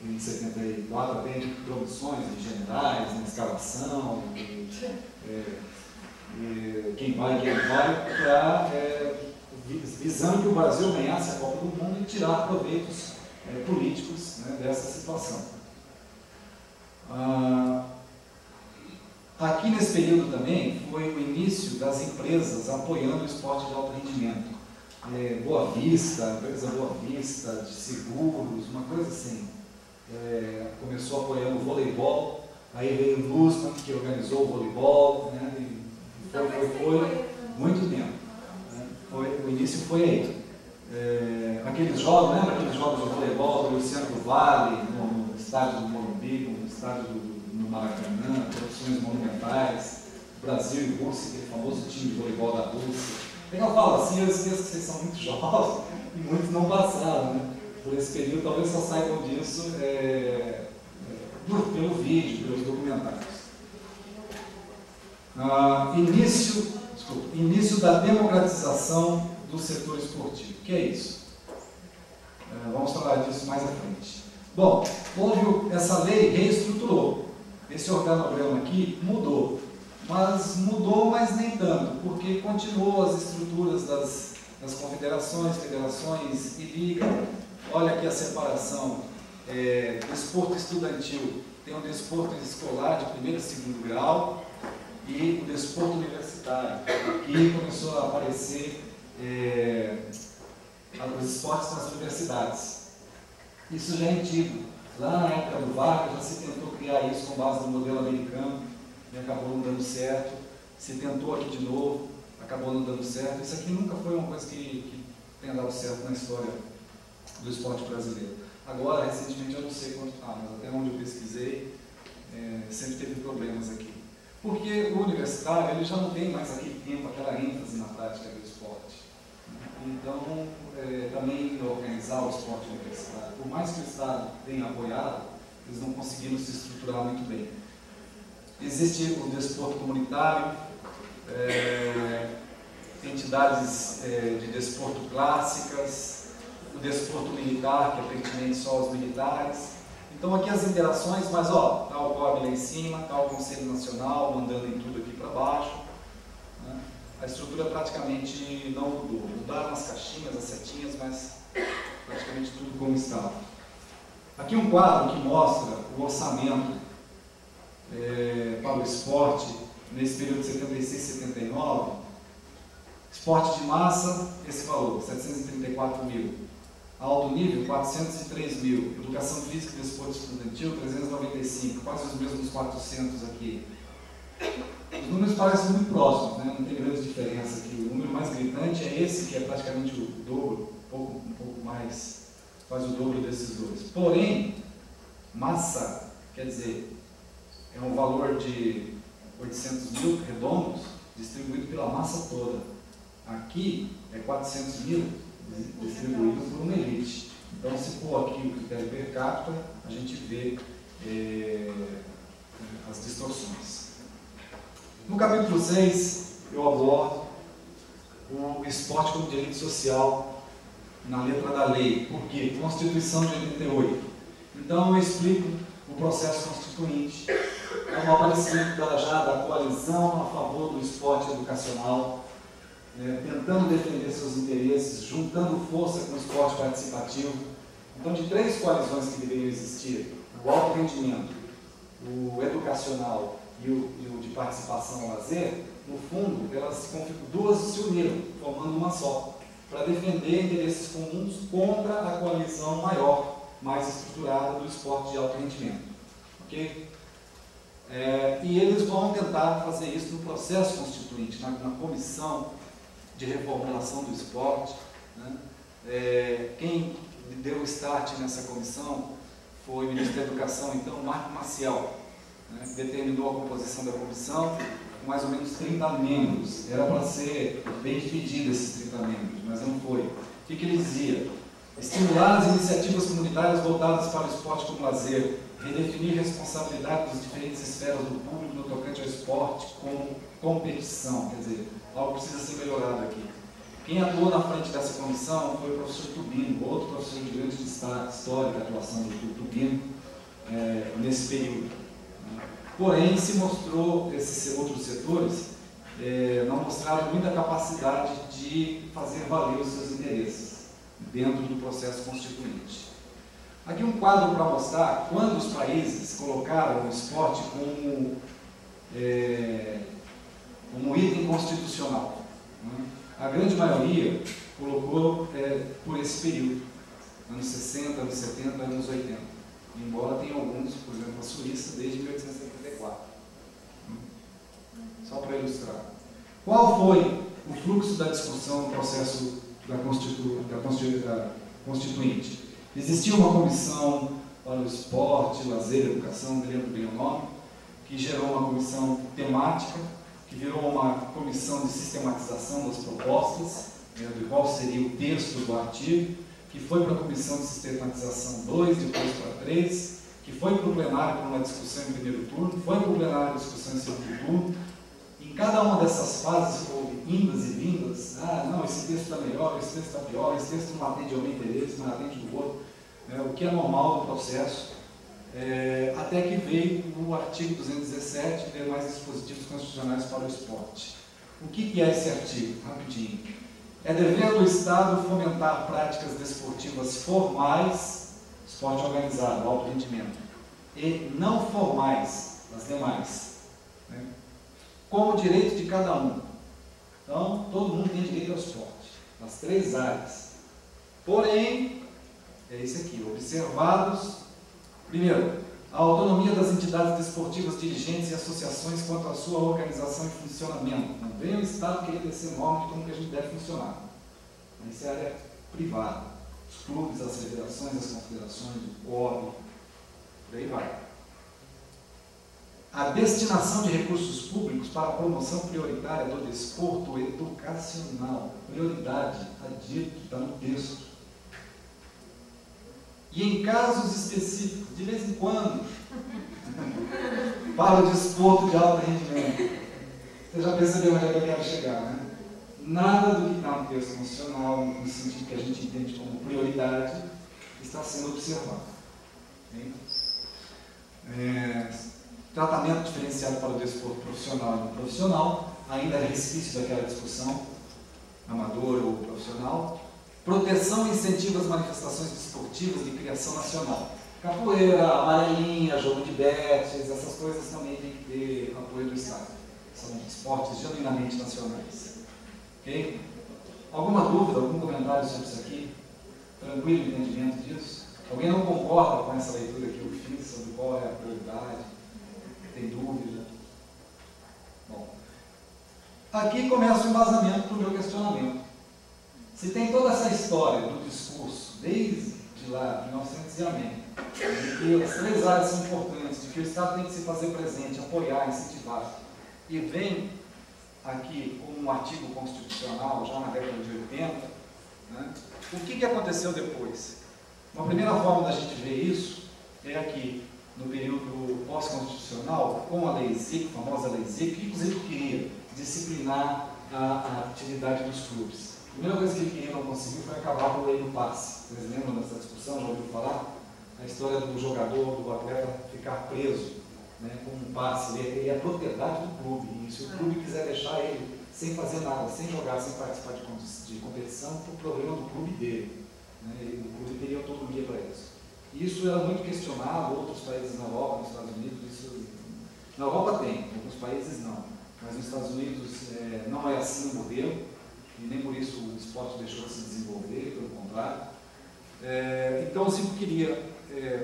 em 74, tem promoções de generais, na escalação, quem vai, visando que o Brasil ganhasse a Copa do Mundo e tirar proveitos políticos, né, dessa situação. Aqui nesse período também foi o início das empresas apoiando o esporte de alto rendimento. Boa Vista, a empresa Boa Vista, de seguros, uma coisa assim. Começou apoiando o voleibol, aí veio o Nussmann, que organizou o voleibol, né, e foi muito tempo. Né, o início foi aí. Aqueles jogos, lembra aqueles jogos de voleibol do Luciano do Vale, no estádio do Morumbi, no estádio no Maracanã, produções monumentais, Brasil e Rússia, aquele famoso time de voleibol da Rússia. Eu falo assim, eu esqueço que vocês são muito jovens e muitos não passaram, né, por esse período, talvez só saibam disso pelo vídeo, pelos documentários. Início da democratização do setor esportivo. O que é isso? Vamos falar disso mais à frente. Bom, houve essa lei, reestruturou. Esse organograma aqui mudou. Mas nem tanto, porque continuou as estruturas das confederações, federações e liga. Olha aqui a separação. Desporto estudantil tem o desporto escolar de primeiro e segundo grau e o desporto universitário. Aqui começou a aparecer os esportes nas universidades. Isso já é antigo. Lá na época do Vargas já se tentou criar isso com base no modelo americano e acabou não dando certo. Se tentou aqui de novo, acabou não dando certo. Isso aqui nunca foi uma coisa que tenha dado certo na história do esporte brasileiro. Agora, recentemente, eu não sei quanto está, mas até onde eu pesquisei, sempre teve problemas aqui. Porque o universitário ele já não tem mais aquele tempo, aquela ênfase na prática do esporte. Então, também organizar o esporte universitário, por mais que o Estado tenha apoiado, eles não conseguiram se estruturar muito bem. Existe o desporto comunitário, entidades de desporto clássicas, o desporto militar, que é pertinente só aos militares. Então aqui as interações, mas ó, está o COB lá em cima, está o Conselho Nacional mandando em tudo aqui para baixo. Né? A estrutura praticamente não mudou. Mudaram as caixinhas, as setinhas, mas praticamente tudo como estava. Aqui um quadro que mostra o orçamento para o esporte nesse período de 76 e 79. Esporte de massa, esse valor, 734 mil. Alto nível, 403 mil. Educação física e desporto estudantil, 395. Quase os mesmos 400 aqui. Os números parecem muito próximos, né? Não tem grande diferença aqui. O número mais gritante é esse, que é praticamente o dobro, um pouco mais, quase o dobro desses dois. Porém, massa, quer dizer, é um valor de 800 mil redondos, distribuído pela massa toda. Aqui é 400 mil distribuído por uma elite. Então, se for aqui o critério per capita, a gente vê as distorções. No capítulo 6, eu abordo o esporte como direito social na letra da lei. Por quê? Constituição de 88. Então, eu explico o processo constituinte. É um aparecimento já da coalizão a favor do esporte educacional, tentando defender seus interesses, juntando força com o esporte participativo. Então, de três coalizões que deveriam existir: o alto rendimento, o educacional e o de participação ao lazer, no fundo, duas se uniram, formando uma só, para defender interesses comuns contra a coalizão maior, mais estruturada do esporte de alto rendimento. Ok? E eles vão tentar fazer isso no processo constituinte, na comissão de reformulação do esporte. Né? Quem deu o start nessa comissão foi o ministro da Educação, então, Marco Maciel, né? Que determinou a composição da comissão com mais ou menos 30 membros. Era para ser bem dividido esses 30 membros, mas não foi. O que ele dizia? Estimular as iniciativas comunitárias voltadas para o esporte como lazer, redefinir responsabilidade das diferentes esferas do público no tocante ao esporte como competição. Quer dizer, algo precisa ser melhorado aqui. Quem atuou na frente dessa comissão foi o professor Tubino, outro professor de grande destaque histórico da atuação do Tubino nesse período. Porém, se mostrou, esses outros setores não mostraram muita capacidade de fazer valer os seus interesses dentro do processo constituinte. Aqui um quadro para mostrar quando os países colocaram o esporte como item constitucional. Né? A grande maioria colocou por esse período, anos 60, anos 70, anos 80. Embora tenha alguns, por exemplo, a Suíça, desde 1874. Só para ilustrar. Qual foi o fluxo da discussão no processo da Constituinte? Existia uma comissão para o esporte, lazer, educação, não me lembro bem o nome, que gerou uma comissão temática, que virou uma comissão de sistematização das propostas, de qual seria o texto do artigo, que foi para a comissão de sistematização 2, depois para 3, que foi para o plenário para uma discussão em primeiro turno, foi para o plenário para discussão em segundo turno. Em cada uma dessas fases houve indas e vindas. Não, esse texto está melhor, esse texto está pior, esse texto não atende ao meu interesse, não atende do outro, o que é normal do processo. Até que veio o artigo 217 e demais dispositivos constitucionais para o esporte. O que é esse artigo? Rapidinho. É dever do Estado fomentar práticas desportivas formais, esporte organizado, alto rendimento, e não formais, as demais, né? Como direito de cada um. Então, todo mundo tem direito ao esporte, nas 3 áreas. Porém, é isso aqui, observados, primeiro, a autonomia das entidades desportivas, dirigentes e associações quanto à sua organização e funcionamento. Não vem o Estado querer descer norma de como que a gente deve funcionar. Isso é área privada. Os clubes, as federações, as confederações, o COB, por aí vai. A destinação de recursos públicos para a promoção prioritária do desporto educacional. Prioridade, está dito, está no texto. E em casos específicos, de vez em quando, para o desporto de alto rendimento. Você já percebeu onde é que eu quero chegar, né? Nada do que está no texto constitucional, no sentido que a gente entende como prioridade, está sendo observado. Tratamento diferenciado para o desporto profissional e não profissional, ainda é resquício daquela discussão, amador ou profissional. Proteção e incentivo às manifestações desportivas de criação nacional. Capoeira, amarelinha, jogo de betes, essas coisas também tem que ter apoio do Estado. São esportes genuinamente nacionais. Ok? Alguma dúvida, algum comentário sobre isso aqui? Tranquilo entendimento disso? Alguém não concorda com essa leitura que eu fiz sobre qual é a prioridade? Tem dúvida? Bom, aqui começa o embasamento para o meu questionamento. Se tem toda essa história do discurso, desde lá, 1900 e amém, de que as 3 áreas são importantes, de que o Estado tem que se fazer presente, apoiar, incentivar, e vem aqui como um artigo constitucional, já na década de 80, né? O que aconteceu depois? Uma primeira forma da gente ver isso é aqui, no período pós-constitucional, com a Lei Zic, a famosa Lei Zic, que inclusive queria disciplinar a atividade dos clubes. A primeira coisa que ele queria não conseguiu foi acabar com a lei do passe. Vocês lembram dessa discussão? Já ouviram falar? A história do jogador, do atleta ficar preso, né, com um passe. Ele é propriedade do clube. E se o clube quiser deixar ele sem fazer nada, sem jogar, sem participar de competição, o problema do clube dele. Né, o clube teria autonomia para isso. E isso era muito questionado, outros países na Europa, nos Estados Unidos, isso, na Europa tem, em alguns países não, mas nos Estados Unidos não é assim o modelo, e nem por isso o esporte deixou de se desenvolver, pelo contrário. Então o Zico queria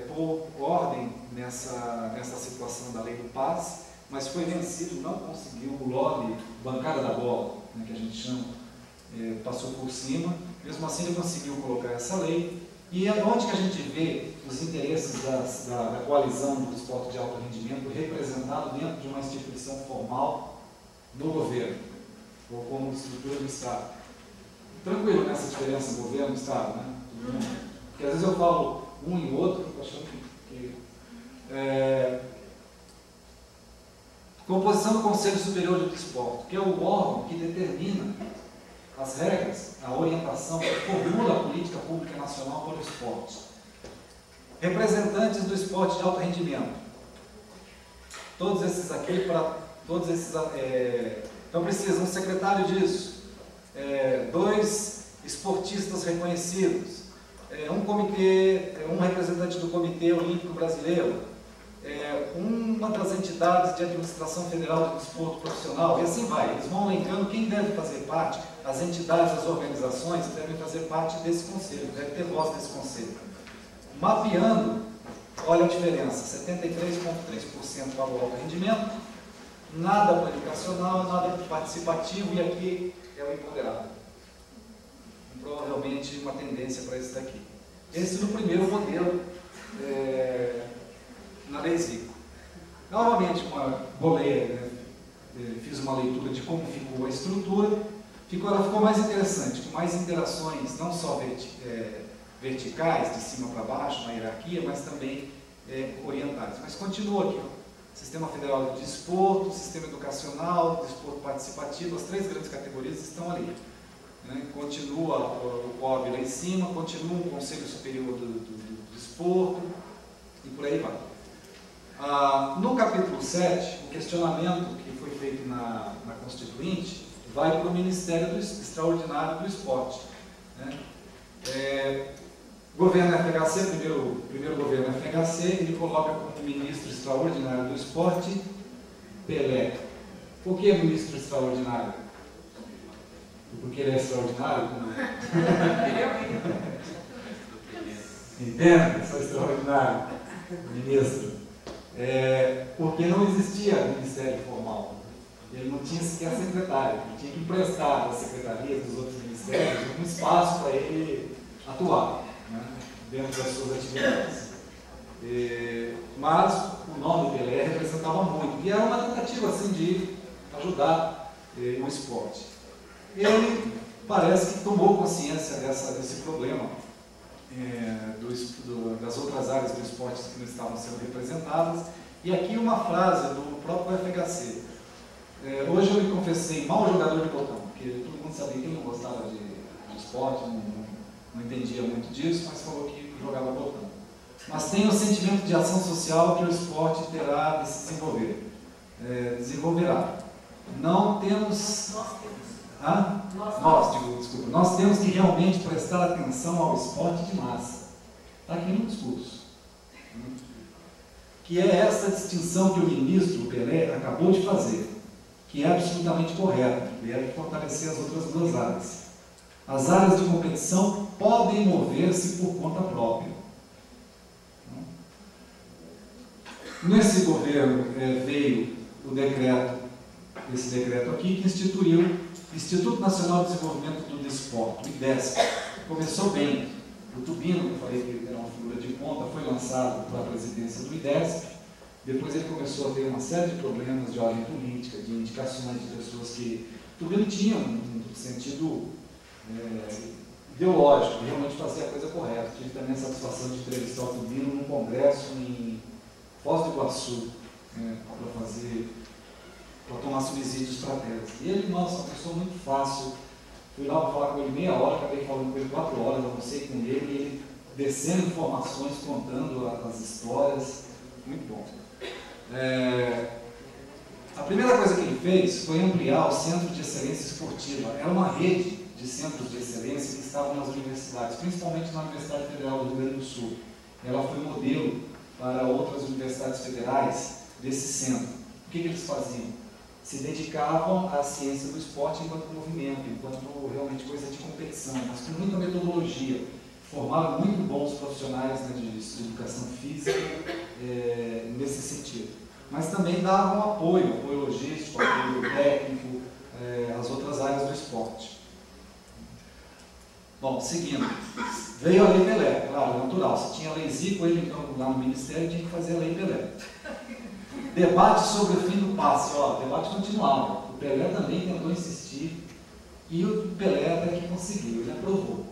pôr ordem nessa situação da lei do passe, mas foi vencido, não conseguiu, o lobby, bancada da bola, né, que a gente chama, passou por cima. Mesmo assim ele conseguiu colocar essa lei. E é onde que a gente vê os interesses da coalizão do esporte de alto rendimento representado dentro de uma instituição formal no governo, ou como estrutura do Estado. Tranquilo nessa diferença governo-Estado, né? Porque às vezes eu falo um e outro, achando que composição do Conselho Superior do Desporto, que é o órgão que determina as regras, a orientação, formula a política pública nacional para o esporte. Representantes do esporte de alto rendimento. Todos esses aqui, então precisa um secretário disso, 2 esportistas reconhecidos, um representante do Comitê Olímpico Brasileiro, uma das entidades de administração federal do desporto profissional, e assim vai. Eles vão elencando quem deve fazer parte, as entidades, as organizações devem fazer parte desse conselho, deve ter voz desse conselho. Mapeando, olha a diferença, 73,3% para o alto rendimento, nada para educacional, nada participativo, e aqui é o empoderado. Provavelmente uma tendência para esse daqui. Esse no primeiro modelo, na lei Zico. Novamente, fiz uma leitura de como ficou a estrutura, ela ficou mais interessante, com mais interações, não só verticais, de cima para baixo, na hierarquia, mas também orientais. Mas continua aqui, ó. Sistema Federal de Desporto, Sistema Educacional, Desporto Participativo, as 3 grandes categorias estão ali. Né? Continua o COB lá em cima, continua o Conselho Superior do Desporto, e por aí vai. No capítulo 7, o questionamento que foi feito na Constituinte vai para o Ministério Extraordinário do Esporte. Né? Governo FHC, primeiro governo FHC, ele coloca como ministro extraordinário do esporte Pelé. Por que ministro extraordinário? Porque ele é extraordinário? Entende? Sou extraordinário, ministro. Porque não existia ministério formal. Ele não tinha sequer secretário. Ele tinha que emprestar às secretarias dos outros ministérios um espaço para ele atuar, né, dentro das suas atividades. Mas o nome Pelé representava muito. E era uma tentativa assim, de ajudar o esporte. Ele parece que tomou consciência desse problema das outras áreas do esporte que não estavam sendo representadas. E aqui uma frase do próprio FHC. Hoje eu me confessei mau jogador de botão, porque todo mundo sabia que ele não gostava de esporte, não entendia muito disso, mas falou que jogava botão. Mas tem o sentimento de ação social que o esporte terá de se desenvolver. Desenvolverá. Não temos... Nós temos que realmente prestar atenção ao esporte de massa. Está aqui no discurso. Que é essa distinção que o ministro Pelé acabou de fazer, que é absolutamente correta, que deve fortalecer as outras 2 áreas. As áreas de competição podem mover-se por conta própria. Nesse governo veio esse decreto aqui, que instituiu o Instituto Nacional de Desenvolvimento do Desporto, o IDESP. Começou bem. O Tubino, que eu falei que era uma figura de ponta, foi lançado para a presidência do IDESP. Depois ele começou a ter uma série de problemas de ordem política, de indicações de pessoas que... Tubino tinha um sentido ideológico, realmente fazia a coisa correta. Tive também a satisfação de entrevistar o Tubino num congresso em Foz do Iguaçu, para tomar subsídios para a tese. E ele, nossa, uma pessoa muito fácil. Fui lá para falar com ele meia hora, acabei falando com ele 4 horas, almocei com ele, e ele descendo informações, contando as histórias. Muito bom. A primeira coisa que ele fez foi ampliar o Centro de Excelência Esportiva. Era uma rede de centros de excelência que estavam nas universidades, principalmente na Universidade Federal do Rio Grande do Sul. ela foi modelo para outras universidades federais desse centro. O que eles faziam? Se dedicavam à ciência do esporte enquanto movimento, enquanto realmente coisa de competição, mas com muita metodologia. Formaram muito bons profissionais, né, de educação física nesse sentido. Mas também davam apoio logístico, apoio técnico, às outras áreas do esporte. Bom, seguindo, veio a Lei Pelé, claro, natural. Se tinha a Lei Zico, ele então, lá no Ministério tinha que fazer a Lei Pelé. Debate sobre o fim do passe, debate continuava. O Pelé também tentou insistir e o Pelé até que conseguiu, ele aprovou.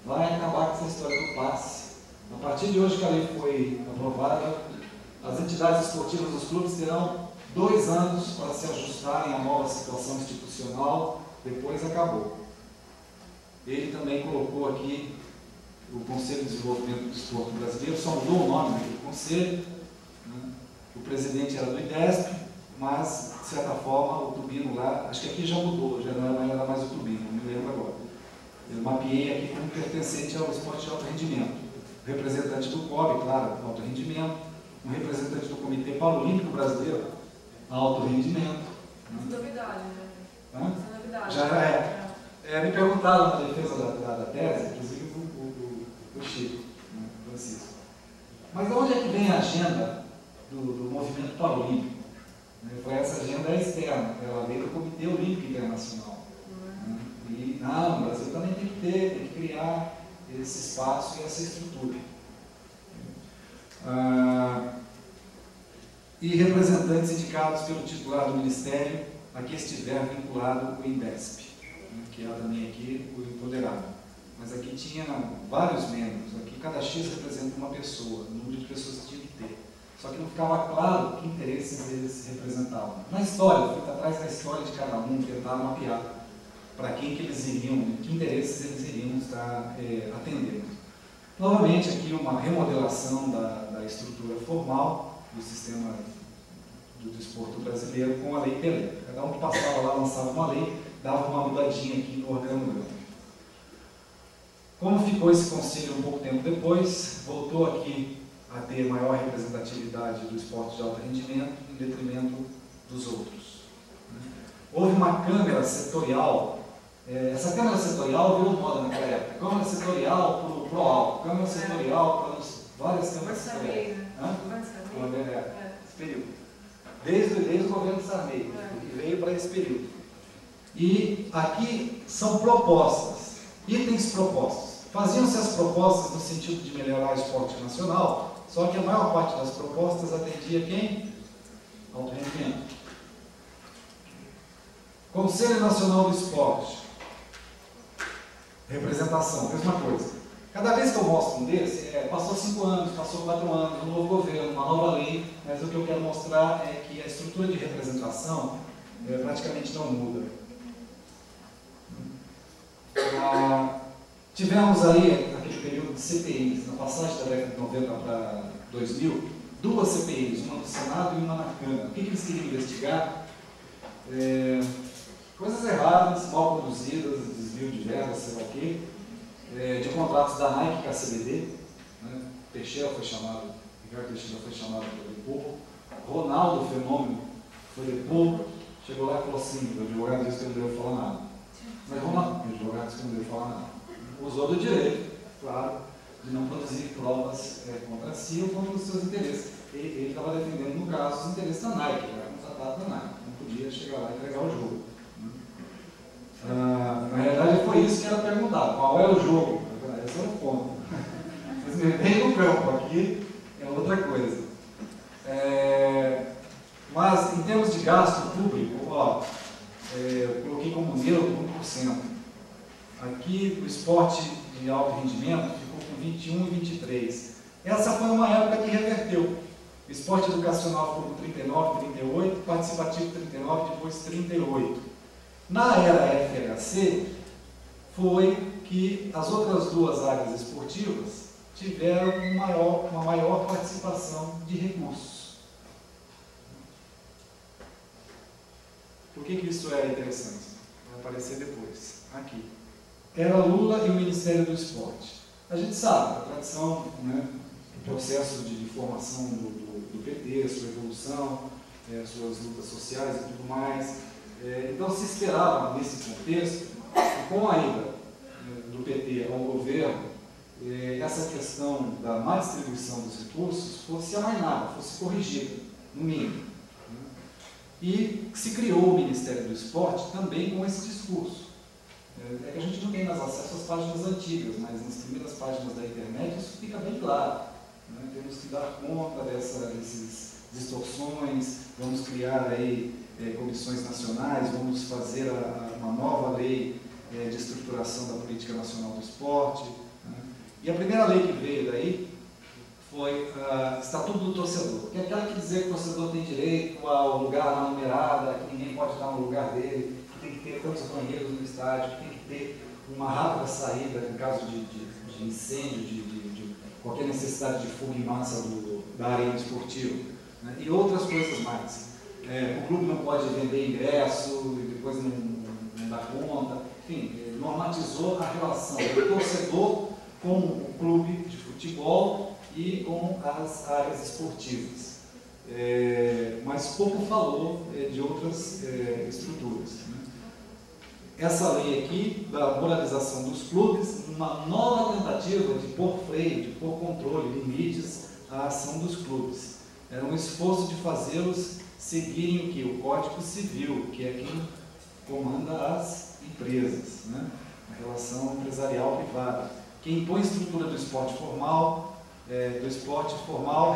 Vai acabar com essa história do passe. A partir de hoje que a lei foi aprovada, as entidades esportivas dos clubes terão 2 anos para se ajustarem à nova situação institucional, depois acabou. Ele também colocou aqui o Conselho de Desenvolvimento do Desporto Brasileiro, só mudou o nome do conselho, né? O presidente era do IDESP, mas, de certa forma, o Tubino lá, acho que aqui já mudou, já não era mais o Tubino, não me lembro agora. Eu mapeei aqui como pertencente ao esporte de alto rendimento. O representante do COB, claro, alto rendimento, um representante do Comitê Paralímpico Brasileiro, alto rendimento. Isso é novidade, né? Isso é novidade. Já é. Me perguntaram na defesa da tese, inclusive o Chico, né, Francisco. Mas de onde é que vem a agenda do movimento paralímpico? Foi essa agenda externa, ela veio do Comitê Olímpico Internacional. E o Brasil também tem que criar esse espaço e essa estrutura. E representantes indicados pelo titular do Ministério a que estiver vinculado o INDESP, que é também aqui o empoderado. Mas aqui tinha vários membros, aqui cada X representa uma pessoa, o número de pessoas que tinha que ter. Só que não ficava claro que interesses eles representavam. Na história, fui atrás da história de cada um, tentar mapear para quem que eles iriam, que interesses eles iriam estar atendendo. Novamente, aqui uma remodelação da estrutura formal do sistema do desporto brasileiro com a Lei Pelé. Cada um que passava lá lançava uma lei, dava uma mudadinha aqui no organograma. Como ficou esse conselho um pouco tempo depois, voltou aqui a ter maior representatividade do esporte de alto rendimento em detrimento dos outros. Houve uma câmara setorial. Essa câmara setorial virou moda naquela época. Câmara setorial para o ProAlto, câmara setorial para várias câmaras setoriais. Esse período. Desde o governo Sarney, que veio para esse período. E aqui são propostas, itens propostos. Faziam-se as propostas no sentido de melhorar o esporte nacional, só que a maior parte das propostas atendia quem? Alto rendimento. Conselho Nacional do Esporte. Representação, mesma coisa. Cada vez que eu mostro um desse, passou 5 anos, passou 4 anos, um novo governo, uma nova lei, mas o que eu quero mostrar é que a estrutura de representação praticamente não muda. Tivemos aí, naquele período de CPIs, na passagem da década de 90 para 2000, 2 CPIs, uma no Senado e uma na Câmara. O que eles queriam investigar? Coisas erradas, mal conduzidas, desvio de verbas, sei lá o quê, de contratos da Nike com a CBD, né? Teixeira foi chamado, Ricardo Teixeira foi chamado para depor, Ronaldo Fenômeno foi depor, chegou lá e falou assim, o advogado disse que não deu falar nada. Mas Ronaldo, o advogado disse que não deu falar nada. Usou do direito, claro, de não produzir provas contra si ou contra os seus interesses. Ele estava defendendo, no caso, os interesses da Nike, era contratado da Nike, não podia chegar lá e entregar o jogo. Na realidade foi isso que era perguntado, qual é o jogo? Esse é o ponto. Vocês me veem no campo, aqui é outra coisa. Mas em termos de gasto público, eu coloquei como neutro 1%. Aqui o esporte de alto rendimento ficou com 21 e 23. Essa foi uma época que reverteu. O esporte educacional ficou com 39, 38, participativo 39, depois 38. Na era FHC, foi que as outras 2 áreas esportivas tiveram uma maior participação de recursos. Por que isso é interessante? Vai aparecer depois, aqui. Era Lula e o Ministério do Esporte. A gente sabe, a tradição, né, processo de formação do PT, sua evolução, suas lutas sociais e tudo mais. Então se esperava, nesse contexto, com a ida do PT ao governo, essa questão da má distribuição dos recursos fosse amainada, fosse corrigida, no mínimo. E se criou o Ministério do Esporte também com esse discurso. É que a gente não tem mais acesso às páginas antigas, mas nas primeiras páginas da internet isso fica bem claro. Temos que dar conta dessas distorções, vamos criar aí comissões nacionais, vamos fazer uma nova lei de estruturação da política nacional do esporte. E a primeira lei que veio daí foi o Estatuto do Torcedor, que é aquela que dizia que o torcedor tem direito ao lugar na numerada, que ninguém pode estar no lugar dele, que tem que ter tantos banheiros no estádio, que tem que ter uma rápida saída em caso de incêndio, de qualquer necessidade de fuga em massa da área esportiva, e outras coisas mais. O clube não pode vender ingresso e depois não dá conta. Enfim, normatizou a relação do torcedor com o clube de futebol e com as áreas esportivas. Mas pouco falou de outras estruturas. Essa lei aqui, da moralização dos clubes, uma nova tentativa de pôr freio, de pôr controle, limites à ação dos clubes. Era um esforço de fazê-los seguirem o que? O Código Civil, que é quem comanda as empresas, a relação empresarial privada. Quem impõe a estrutura do esporte formal,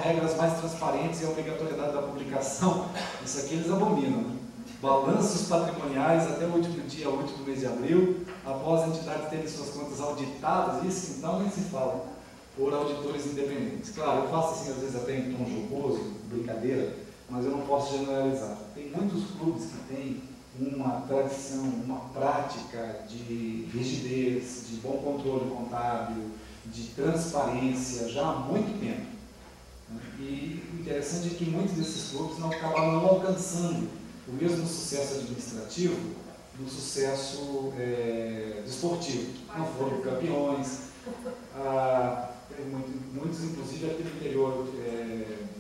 regras mais transparentes e a obrigatoriedade da publicação, isso aqui eles abominam. Balanços patrimoniais até o último dia útil do mês de abril, após a entidade terem suas contas auditadas, isso então nem se fala, por auditores independentes. Claro, eu faço assim às vezes até em tom jocoso, brincadeira, mas eu não posso generalizar. Tem muitos clubes que têm uma tradição, uma prática de rigidez, de bom controle contábil, de transparência já há muito tempo. E o interessante é que muitos desses clubes não acabaram não alcançando o mesmo sucesso administrativo do sucesso desportivo. Não foram campeões, muitos inclusive aqui no interior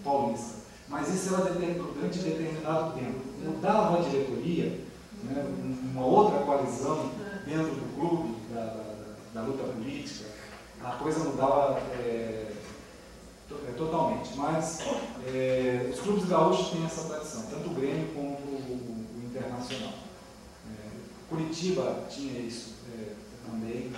paulista. Mas isso era durante determinado tempo. Mudava a diretoria, uma outra coalizão dentro do clube, da luta política, a coisa mudava totalmente. Mas os clubes gaúchos têm essa tradição, tanto o Grêmio como o Internacional. Curitiba tinha isso também,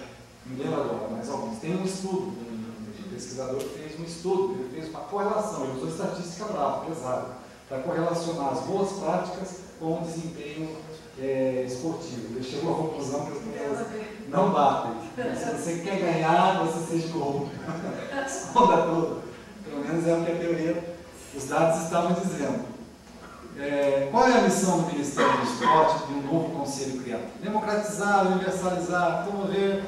não lembro agora, mas alguns. Tem um estudo, um pesquisador que fez um estudo, ele fez uma correlação, ele usou estatística brava, pesada, para correlacionar as boas práticas com o desempenho esportivo. Ele chegou à conclusão que as pessoas não batem. Se você quer ganhar, você seja corrupto. Esconda tudo. Pelo menos é o que a teoria, os dados estavam dizendo. Qual é a missão do Ministério do Esporte de um novo conselho criado? Democratizar, universalizar, promover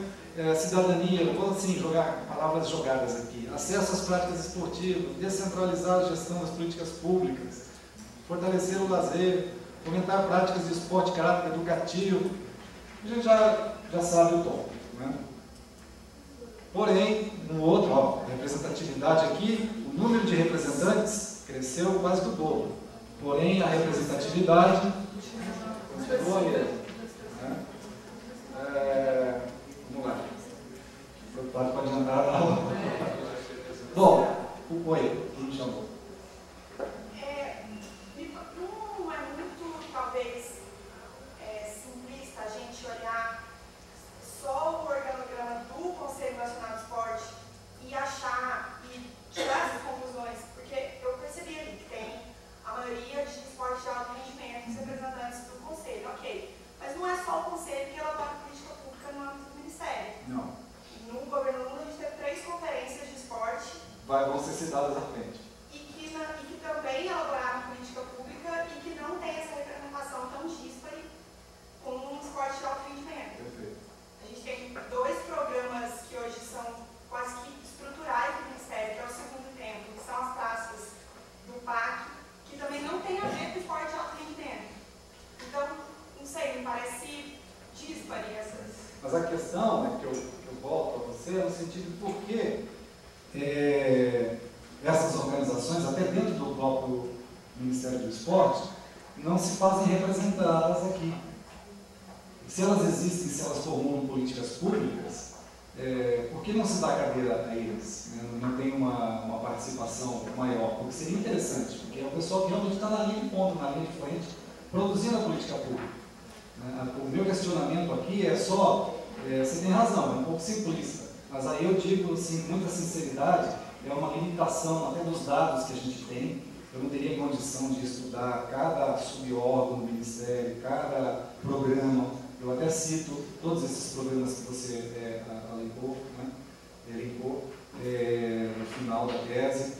cidadania, vou assim jogar palavras jogadas aqui, acesso às práticas esportivas, descentralizar a gestão das políticas públicas, fortalecer o lazer, fomentar práticas de esporte de caráter educativo. A gente já sabe o tom, Porém, no outro, representatividade aqui, o número de representantes cresceu quase do dobro. Porém, a representatividade continuou aí. Vamos lá. Preocupado com adiantar a aula. Bom, oi, quem me chamou? Não é muito, talvez, simplista a gente olhar só o organograma do Conselho Nacional de Esporte e achar e tirar essas conclusões, porque eu percebi ali que tem a maioria de esporte de alto rendimento, os representantes do Conselho, ok. Mas não é só o Conselho que elabora política pública no âmbito do Ministério. Não. No governo Lula a gente teve 3 conferências de esporte. Vão ser citadas à frente. E que também elaboraram política pública e que não tem essa representação tão díspare com um esporte de alto rendimento. Perfeito. A gente tem 2 programas que hoje são quase que estruturais do Ministério, que é o segundo tempo, que são as praças do PAC, que também não tem a ver com esporte de alto rendimento. Então, não sei, me parece díspare essas. Mas a questão que eu volto a você é no sentido de por que essas organizações, até dentro do próprio Ministério do Esporte, não se fazem representadas aqui. Se elas existem, se elas formulam políticas públicas, por que não se dá cadeira a eles? Né? Não tem uma participação maior? Porque seria interessante, porque é o pessoal que realmente está na linha de ponta, na linha de frente, produzindo a política pública. Né? O meu questionamento aqui é só, você tem razão, é um pouco simplista, mas aí eu digo, assim, com muita sinceridade, é uma limitação até dos dados que a gente tem. Eu não teria condição de estudar cada subórgão do Ministério, cada programa. Eu até cito todos esses programas que você elencou, né? No final da tese,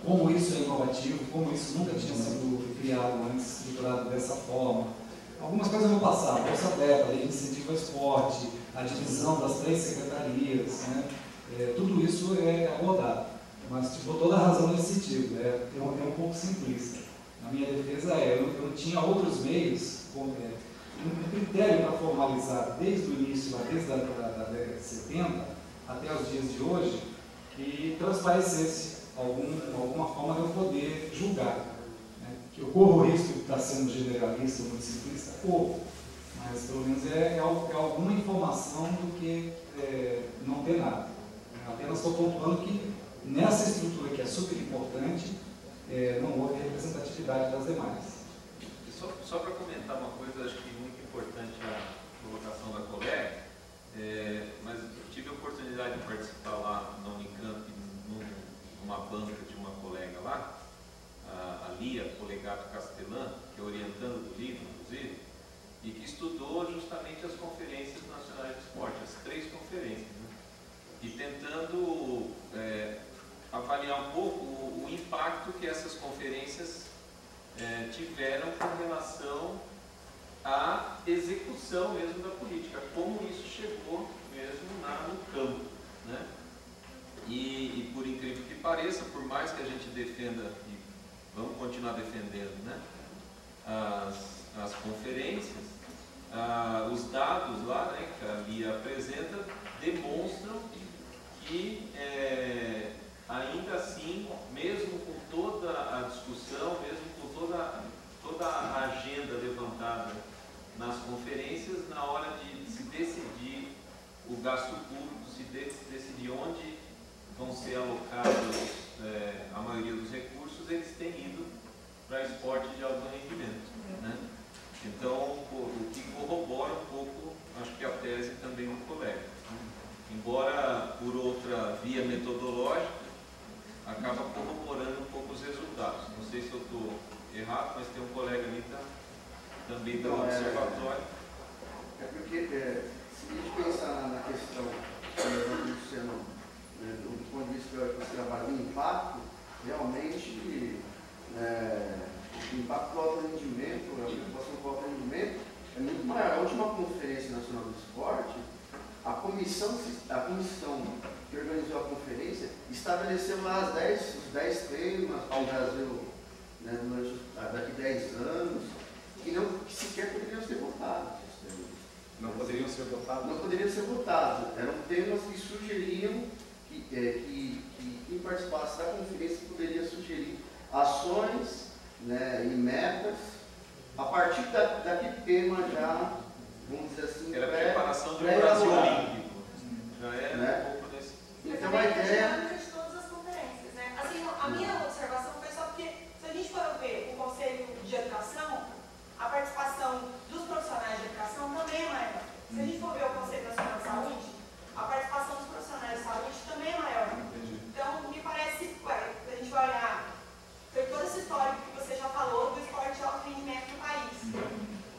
como isso é inovativo, como isso nunca tinha sido criado antes, estruturado dessa forma. Algumas coisas eu vou passar, Bolsa Atleta, Lei de Incentivo ao Esporte, a divisão das 3 secretarias, né? Tudo isso é abordado. Mas tipo, toda a razão nesse sentido, é um pouco simplista. A minha defesa eu tinha outros meios, um critério para formalizar desde o início, desde a década de 70 até os dias de hoje, que transparecesse alguma forma de eu poder julgar. Né? Que eu corro o risco de estar sendo generalista ou muito simplista, corro, mas pelo menos é alguma informação do que não ter nada. Apenas estou pontuando que nessa estrutura que é super importante, não houve representatividade das demais. Só para comentar uma coisa, acho que muito importante a colocação da colega, mas eu tive a oportunidade de participar lá na Unicamp, numa banca de uma colega lá, a Lia Polegato Castelã, que é orientando do livro, inclusive, e que estudou justamente as conferências nacionais de esporte, as 3 conferências, né? E tentando avaliar um pouco o impacto que essas conferências tiveram com relação à execução mesmo da política, como isso chegou mesmo no campo, né? E por incrível que pareça, por mais que a gente defenda, e vamos continuar defendendo, né, as conferências, os dados lá, né, que a Lia apresenta, demonstram que ainda assim, mesmo com toda a discussão, mesmo com toda a agenda levantada nas conferências, na hora de se decidir o gasto público, se decidir onde vão ser alocados a maioria dos recursos, eles têm ido para esporte de alto rendimento, né? Então, o que corrobora um pouco, acho que a tese também do colega, né? Embora por outra via metodológica, acaba corroborando um pouco os resultados. Não sei se eu estou errado, mas tem um colega ali também do observatório. Porque, se a gente pensar na questão do ponto de vista que você trabalha, o impacto, realmente, o impacto do alto rendimento, a preocupação com o alto rendimento é muito maior. A última Conferência Nacional do Esporte, a comissão que organizou a conferência estabeleceu lá os 10 temas para o Brasil, né, daqui 10 anos, que sequer poderiam ser votados. Não poderiam ser votados? Não poderiam ser votados. Eram temas que sugeriam que quem participasse da conferência poderia sugerir ações, né, e metas a partir daquele tema já, vamos dizer assim, era a preparação de um Brasil olímpico. Já era, né? Um pouco desse. Então a ideia de todas as conferências, né? Assim, a minha observação foi só porque, se a gente for ver o Conselho de Educação, a participação dos profissionais de educação também é maior. Se a gente for ver o Conselho Nacional de Saúde, a participação dos profissionais de saúde também é maior. Então, me parece, se a gente vai olhar, foi todo esse histórico que você já falou do esporte de alto rendimento no país.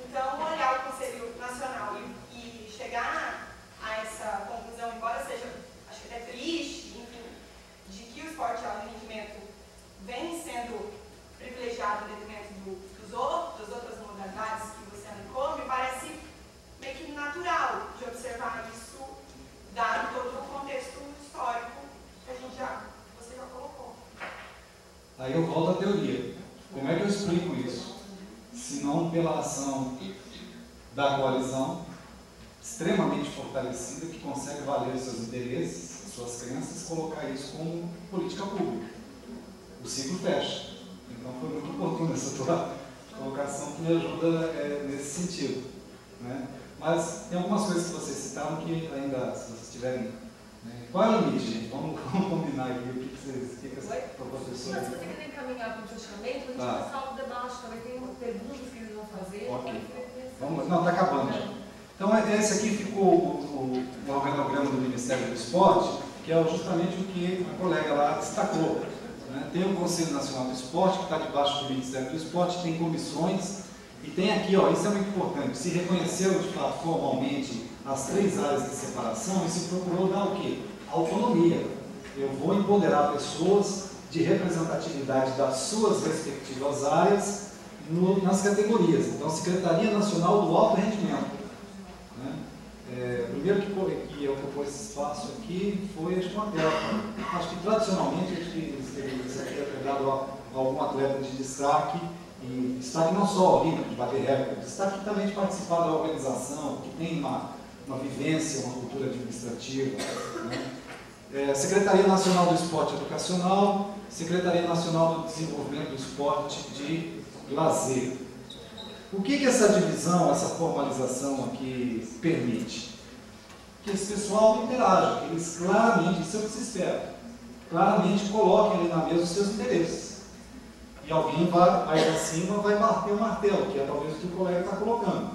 Então, olhar o Conselho Nacional e chegar a essa conclusão, embora seja, acho que até triste, enfim, de que o esporte de alto rendimento vem sendo privilegiado em detrimento das outras modalidades que você elencou, me parece meio que natural de observar isso, dado todo o contexto histórico que você já colocou. Aí eu volto à teoria. Como é que eu explico isso? Se não pela ação da coalizão, extremamente fortalecida, que consegue valer os seus interesses, suas crenças, colocar isso como política pública. O ciclo fecha. Então foi muito oportuno essa tua colocação que me ajuda nesse sentido. Né? Mas tem algumas coisas que vocês citaram que ainda, se vocês tiverem... Qual é o limite, gente? Vamos combinar aqui o que vocês... para o professor... Não, se você quer encaminhar para o fechamento, a gente vai falar do debate também, tem perguntas que eles vão fazer. Ok. Vamos, não, está acabando já. Então, esse aqui ficou o organograma do Ministério do Esporte, que é justamente o que a colega lá destacou. Né? Tem o Conselho Nacional do Esporte, que está debaixo do Ministério do Esporte, tem comissões, e tem aqui, ó, isso é muito importante, se reconheceu de fato formalmente as 3 áreas de separação e se procurou dar o quê? Autonomia. Eu vou empoderar pessoas de representatividade das suas respectivas áreas nas categorias. Então, Secretaria Nacional do Alto Rendimento. Né? Primeiro que ocupou esse espaço aqui foi, acho que, uma atleta. Acho que tradicionalmente isso aqui é dado a algum atleta de destaque, e destaque não só olímpico, de bater recorde, destaque também de participar da organização, que tem uma vivência, uma cultura administrativa. Né? Secretaria Nacional do Esporte Educacional, Secretaria Nacional do Desenvolvimento do Esporte de Lazer. O que essa divisão, essa formalização aqui permite? Que esse pessoal interaja, que eles claramente, isso é o que se espera, claramente coloquem ali na mesa os seus interesses. E alguém vai acima, vai bater o martelo, que é talvez o que o colega está colocando.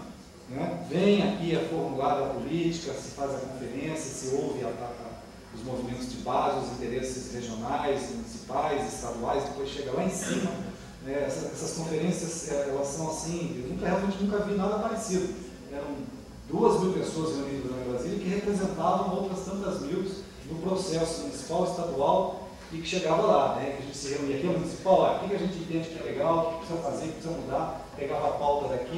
Né? Vem aqui, é formulada a política, se faz a conferência, se ouve os movimentos de base, os interesses regionais, municipais, estaduais, depois chega lá em cima. Né? Essas conferências, elas são assim, eu realmente nunca vi nada parecido. Eram 2.000 pessoas reunidas no Brasil que representavam outras tantas mil no processo municipal, estadual, e que chegava lá, né? Que a gente se reunia aqui no municipal, o que a gente entende que é legal, o que precisa fazer, o que precisa mudar, pegava a pauta daqui.